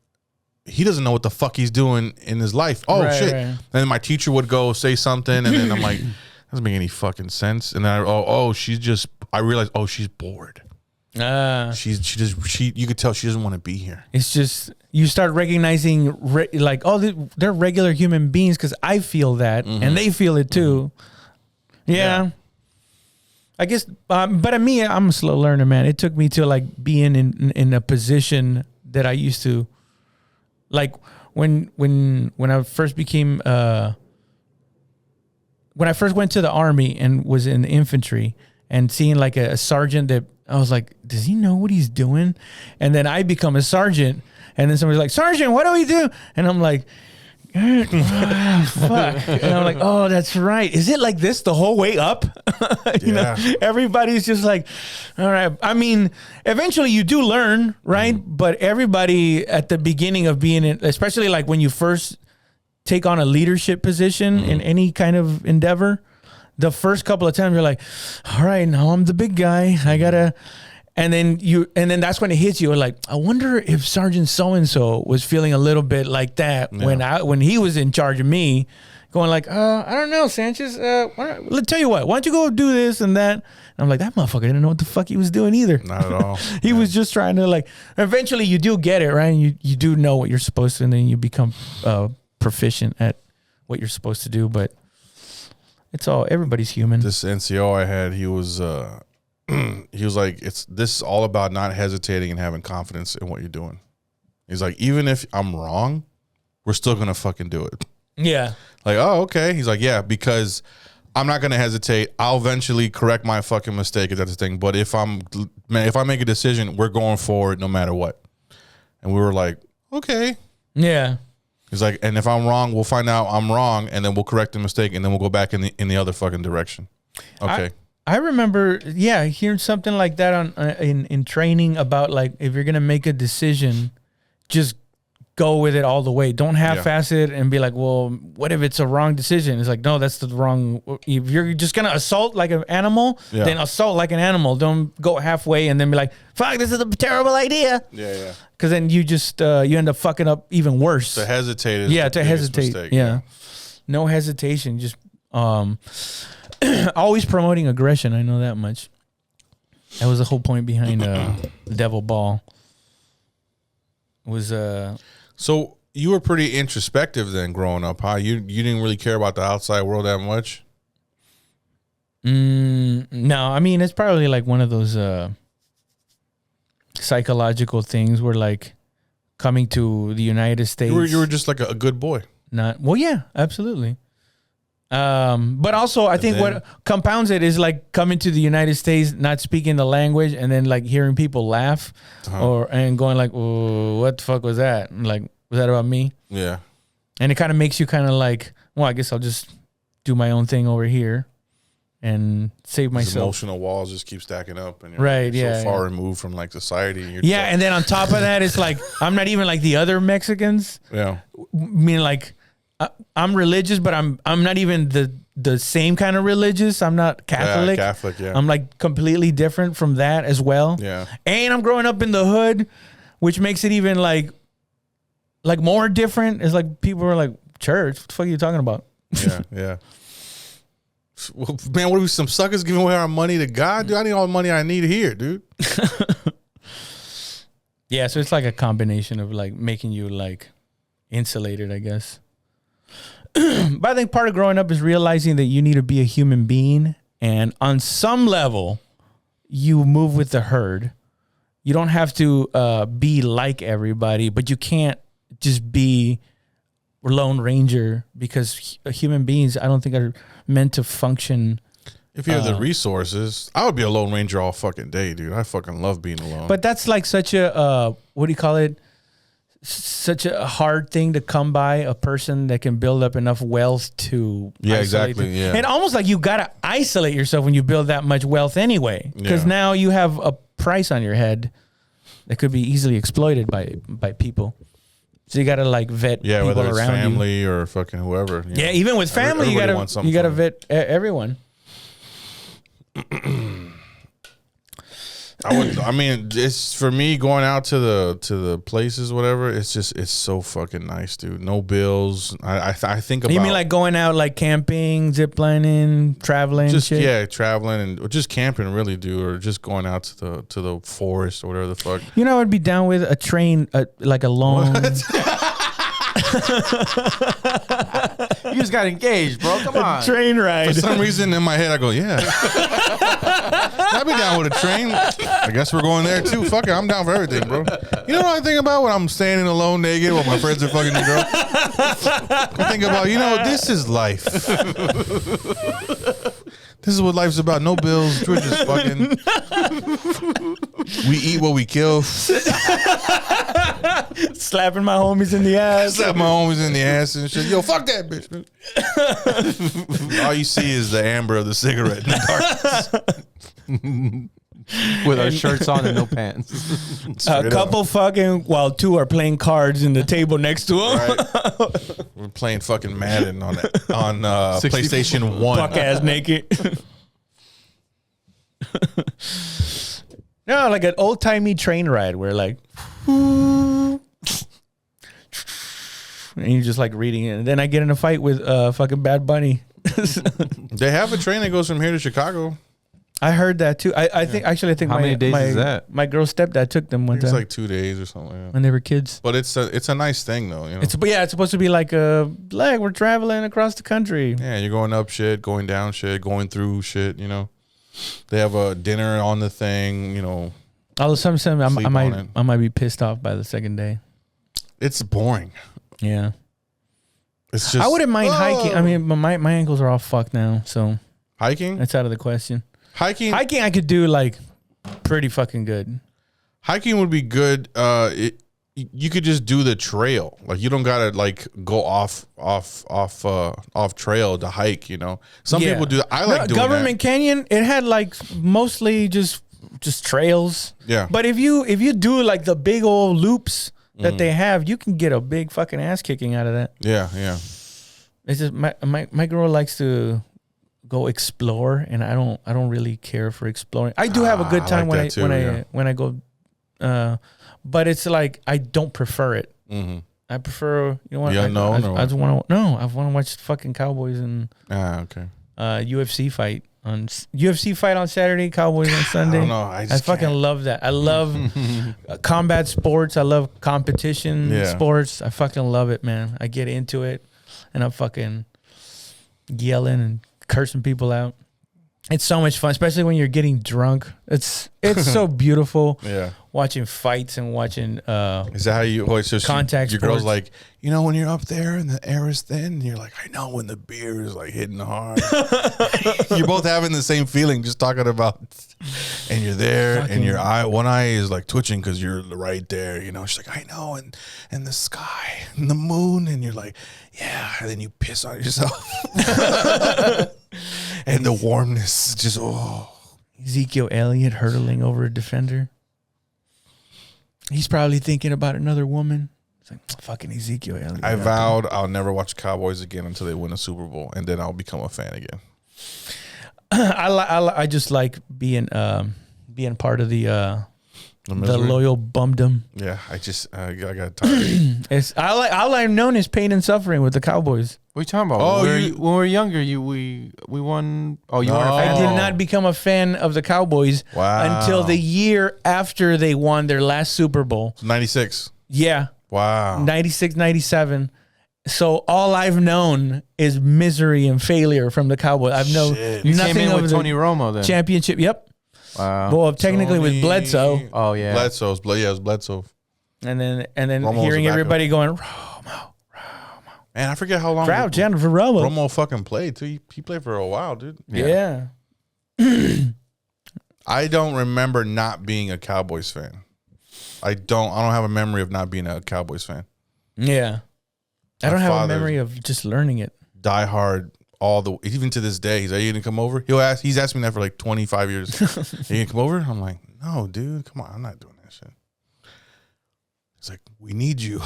S2: he doesn't know what the fuck he's doing in his life. Oh, right, shit. Right. And then my teacher would go say something and then I'm like, doesn't make any fucking sense. And then I realized, oh, she's bored. You could tell she doesn't want to be here.
S1: It's just, you start recognizing like, oh, they're regular human beings because I feel that and they feel it too. Yeah. I guess, but me, I'm a slow learner, man. It took me to like being in a position that I used to, like when I first became, when I first went to the army and was in the infantry and seeing like a sergeant that I was like, does he know what he's doing? And then I become a sergeant and then somebody's like, Sergeant, what do we do? And I'm like, fuck. And I'm like, oh, that's right. Is it like this the whole way up? You know, everybody's just like, all right. I mean, eventually you do learn, right? But everybody at the beginning of being in, especially like when you first take on a leadership position in any kind of endeavor, the first couple of times you're like, all right, now I'm the big guy. I gotta. And then that's when it hits you. Like, I wonder if Sergeant so-and-so was feeling a little bit like that when he was in charge of me, going like, I don't know, Sanchez, let's tell you what, why don't you go do this and that? And I'm like, that motherfucker didn't know what the fuck he was doing either.
S2: Not at all.
S1: He was just trying to like, eventually you do get it, right? And you do know what you're supposed to, and then you become proficient at what you're supposed to do. But it's all, everybody's human.
S2: This NCO I had, he was like, this is all about not hesitating and having confidence in what you're doing. He's like, even if I'm wrong, we're still going to fucking do it.
S1: Yeah.
S2: Like, oh, okay. He's like, yeah, because I'm not going to hesitate. I'll eventually correct my fucking mistake if that's the thing. But if I make a decision, we're going forward no matter what. And we were like, okay.
S1: Yeah.
S2: He's like, and if I'm wrong, we'll find out I'm wrong, and then we'll correct the mistake, and then we'll go back in the other fucking direction. Okay.
S1: I remember, hearing something like that on in training about like, if you're gonna make a decision, just go with it all the way. Don't half-ass it and be like, well, what if it's a wrong decision? It's like, no, that's the wrong. If you're just gonna assault like an animal, then assault like an animal. Don't go halfway and then be like, fuck, this is a terrible idea.
S2: Yeah.
S1: Because then you just you end up fucking up even worse.
S2: To hesitate is
S1: to hesitate. Mistake, no hesitation. Just always promoting aggression. I know that much. That was the whole point behind Devil Ball. Was
S2: So you were pretty introspective then growing up, huh? You didn't really care about the outside world that much?
S1: No, I mean it's probably like one of those psychological things where like coming to the United States.
S2: You were just like a good boy.
S1: Not well, yeah, absolutely. But also I think what compounds it is like coming to the United States, not speaking the language, and then like hearing people laugh and going like, "Oh, what the fuck was that?" And like, was that about me?
S2: Yeah.
S1: And it kind of makes you kind of like, well, I guess I'll just do my own thing over here and save
S2: These
S1: myself.
S2: emotional walls just keep stacking up, and you're so far removed from like society. And you're
S1: and then on top of that, it's like I'm not even like the other Mexicans.
S2: Yeah.
S1: Meaning like I'm religious, but I'm not even the same kind of religious. I'm not Catholic.
S2: Yeah, Catholic, yeah.
S1: I'm like completely different from that as well.
S2: Yeah.
S1: And I'm growing up in the hood, which makes it even like more different. It's like people are like, church, what the fuck are you talking about?
S2: Yeah, yeah. Well, man, what are we, some suckers giving away our money to God? Dude, I need all the money I need here, dude.
S1: Yeah, so it's like a combination of like making you like insulated, I guess. But I think part of growing up is realizing that you need to be a human being, and on some level, you move with the herd. You don't have to be like everybody, but you can't just be Lone Ranger, because human beings, I don't think, are meant to function.
S2: If you have the resources, I would be a Lone Ranger all fucking day, dude. I fucking love being alone.
S1: But that's like such a what do you call it? Such a hard thing to come by, a person that can build up enough wealth to
S2: exactly. Yeah.
S1: And almost like you gotta isolate yourself when you build that much wealth anyway, because now you have a price on your head that could be easily exploited by people. So you gotta like vet people
S2: whether it's
S1: around
S2: family
S1: you.
S2: or fucking whoever. You know.
S1: Even with family, you gotta vet everyone.
S2: I mean, it's for me going out to the places, whatever. It's so fucking nice, dude. No bills. I think about.
S1: You mean like going out, like camping, ziplining, traveling,
S2: just
S1: shit?
S2: traveling and or just camping, really, dude, or just going out to the forest or whatever the fuck.
S1: You know, I'd be down with a train, like a long.
S3: You just got engaged, bro. Come on.
S1: Train ride.
S2: For some reason in my head, I go, yeah. I'd be down with a train. I guess we're going there too. Fuck it, I'm down for everything, bro. You know what I think about when I'm standing alone naked while my friends are fucking the girl? I think about, this is life. This is what life's about. No bills. We're just fucking. We eat what we kill.
S1: Slapping my homies in the ass.
S2: Slap my homies in the ass and shit. Yo, fuck that bitch. All you see is the amber of the cigarette in the darkness.
S3: With our shirts on and no pants.
S1: A couple fucking while two are playing cards in the table next to them.
S2: Right. We're playing fucking Madden on PlayStation 1.
S1: Fuck ass naked. No, like an old timey train ride where like, and you're just like reading it, and then I get in a fight with fucking Bad Bunny.
S2: They have a train that goes from here to Chicago.
S1: I heard that too. I think
S3: How many days is that?
S1: My girl's stepdad took them one
S2: It's
S1: time
S2: like 2 days or something like that.
S1: when they were kids.
S2: But it's a nice thing though,
S1: It's supposed to be like we're traveling across the country.
S2: Yeah, you're going up shit, going down shit, going through shit, They have a dinner on the thing,
S1: Although sometimes I
S2: Sleep on it.
S1: might be pissed off by the second day.
S2: It's boring.
S1: Yeah.
S2: It's just
S1: I wouldn't mind hiking. I mean, but my ankles are all fucked now, so
S2: hiking.
S1: that's out of the question.
S2: Hiking
S1: I could do like pretty fucking good.
S2: Hiking would be good. You could just do the trail. Like you don't gotta like go off trail to hike. Some
S1: Yeah.
S2: people do that. I like doing
S1: Government Canyon. It had like mostly just trails.
S2: Yeah.
S1: But if you do like the big old loops that they have, you can get a big fucking ass kicking out of that.
S2: that. Yeah.
S1: It's just my girl likes to go explore, and I don't really care for exploring. I do have a good time
S2: like
S1: when I go, but it's like I don't prefer it.
S2: Mm-hmm.
S1: I prefer I just want to watch fucking Cowboys and
S2: Okay.
S1: UFC fight on Saturday, Cowboys on Sunday.
S2: I don't know. I
S1: fucking love that. I love combat sports. I love competition sports. I fucking love it, man. I get into it, and I'm fucking yelling and cursing people out. It's so much fun, especially when you're getting drunk. It's so beautiful.
S2: Yeah.
S1: Watching fights and watching
S2: Is that how you always just
S1: contact
S2: your girl's
S1: sports.
S2: like, you know, when you're up there and the air is thin, you're like, I know when the beer is like hitting hard. You're both having the same feeling, just talking about, and you're there, and your one eye is like twitching because you're right there. You know, she's like, I know, and the sky and the moon, and you're like, yeah, and then you piss on yourself, and the warmness just
S1: Ezekiel Elliott hurtling over a defender. He's probably thinking about another woman. It's like, fucking Ezekiel Elliott.
S2: I vowed I'll never watch Cowboys again until they win a Super Bowl, and then I'll become a fan again.
S1: I just like being part of the loyal bumdom.
S2: Yeah, I got tired.
S1: All I've known is pain and suffering with the Cowboys.
S3: What are you talking about?
S2: Oh,
S3: when we were younger, we won. Oh, you weren't a
S1: I
S3: fan?
S1: did not become a fan of the Cowboys until the year after they won their last Super Bowl.
S2: 96.
S1: Yeah.
S2: Wow.
S1: 96, 97. So all I've known is misery and failure from the Cowboys. I've known
S3: You
S1: nothing
S3: came in
S1: of
S3: with
S1: the
S3: Tony Romo then.
S1: championship. Yep.
S3: Wow.
S1: Well, technically with Bledsoe,
S3: Oh yeah.
S2: It was Bledsoe.
S1: and then
S2: Romo was
S1: hearing
S2: the backup.
S1: everybody going,
S2: Man, I forget how long
S1: crowd, Jennifer Romo.
S2: Romo fucking played too. He played for a while, dude.
S1: Yeah.
S2: I don't remember not being a Cowboys fan. I don't have a memory of not being a Cowboys fan.
S1: Yeah. I don't have a
S2: father-
S1: memory of just learning it.
S2: Die hard even to this day. He's like, "Are you gonna come over?" He's asked me that for like 25 years. Are you gonna come over? I'm like, no, dude, come on, I'm not doing that shit. He's like, we need you.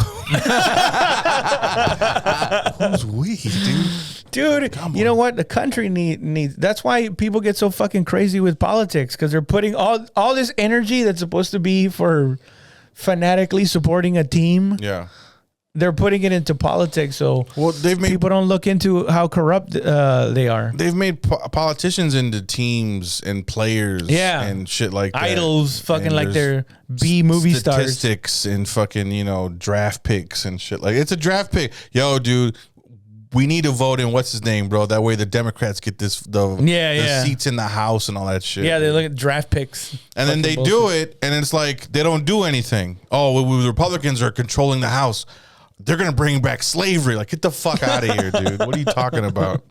S2: Who's we, dude?
S1: Dude, you know what? The country needs. That's why people get so fucking crazy with politics, because they're putting all this energy that's supposed to be for fanatically supporting a team.
S2: Yeah.
S1: They're putting it into politics, so
S2: they've made
S1: people don't look into how corrupt they are.
S2: They've made politicians into teams and players, and shit like that.
S1: Idols, fucking
S2: And
S1: like
S2: there's
S1: they're B movie stars.
S2: statistics and fucking draft picks and shit. Like, it's a draft pick. Yo, dude, we need to vote in what's his name, bro. That way the Democrats get the seats in the House and all that shit.
S1: Yeah, they look at draft picks,
S2: and then they do it, and it's like they don't do anything. Oh, the Republicans are controlling the House. They're going to bring back slavery. Like, get the fuck out of here, dude. What are you talking about?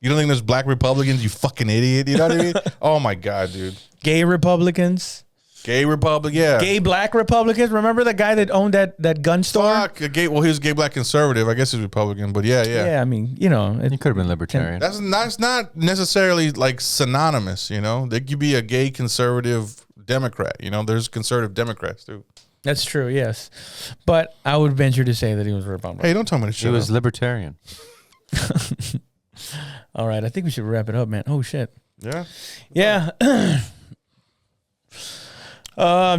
S2: You don't think there's black Republicans, you fucking idiot? You know what I mean? Oh, my God, dude.
S1: Gay Republicans.
S2: Gay Republic, yeah.
S1: Gay black Republicans. Remember the guy that owned that gun store?
S2: Fuck. He was gay black conservative. I guess he's Republican, but yeah.
S1: Yeah, I mean,
S3: He could have been libertarian.
S2: That's not necessarily like synonymous, They could be a gay conservative Democrat, There's conservative Democrats, too.
S1: That's true, yes. But I would venture to say that he was Republican.
S2: Hey, don't tell me to shut
S3: He was
S2: up.
S3: libertarian.
S1: All right, I think we should wrap it up, man. Oh, shit.
S2: Yeah.
S1: Yeah. Do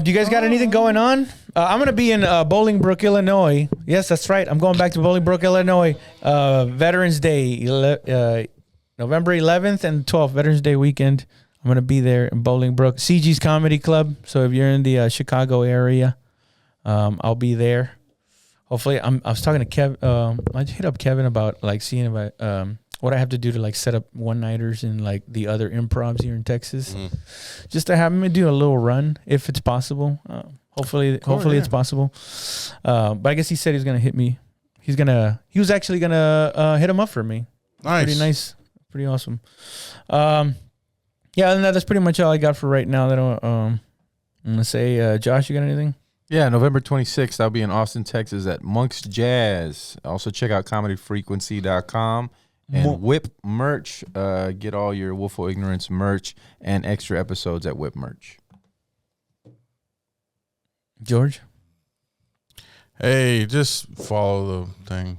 S1: you guys got anything going on? I'm going to be in Bolingbrook, Illinois. Yes, that's right. I'm going back to Bolingbrook, Illinois. Veterans Day, November 11th and 12th, Veterans Day weekend. I'm going to be there in Bolingbrook. CG's Comedy Club. So if you're in the Chicago area, I'll be there. Hopefully, I was talking to Kev. I hit up Kevin about like seeing about what I have to do to like set up one-nighters in like the other improvs here in Texas, just to have him do a little run if it's possible. Hopefully it's possible. But I guess he said he's gonna hit me. He was actually gonna hit him up for me.
S2: Nice.
S1: Pretty nice. Pretty awesome. Yeah, and that's pretty much all I got for right now. That I'm gonna say, Josh, you got anything?
S3: Yeah, November 26th, I'll be in Austin, Texas at Monk's Jazz. Also, check out comedyfrequency.com and Whip merch. Get all your Willful Ignorance merch and extra episodes at Whip merch.
S1: George?
S2: Hey, just follow the thing.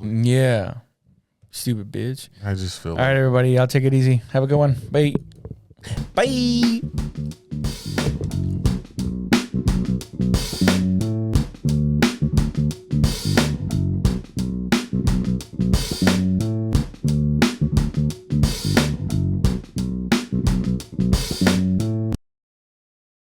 S1: Yeah. Stupid bitch.
S2: I just feel
S1: All right, everybody. I'll take it easy. Have a good one. Bye. Bye.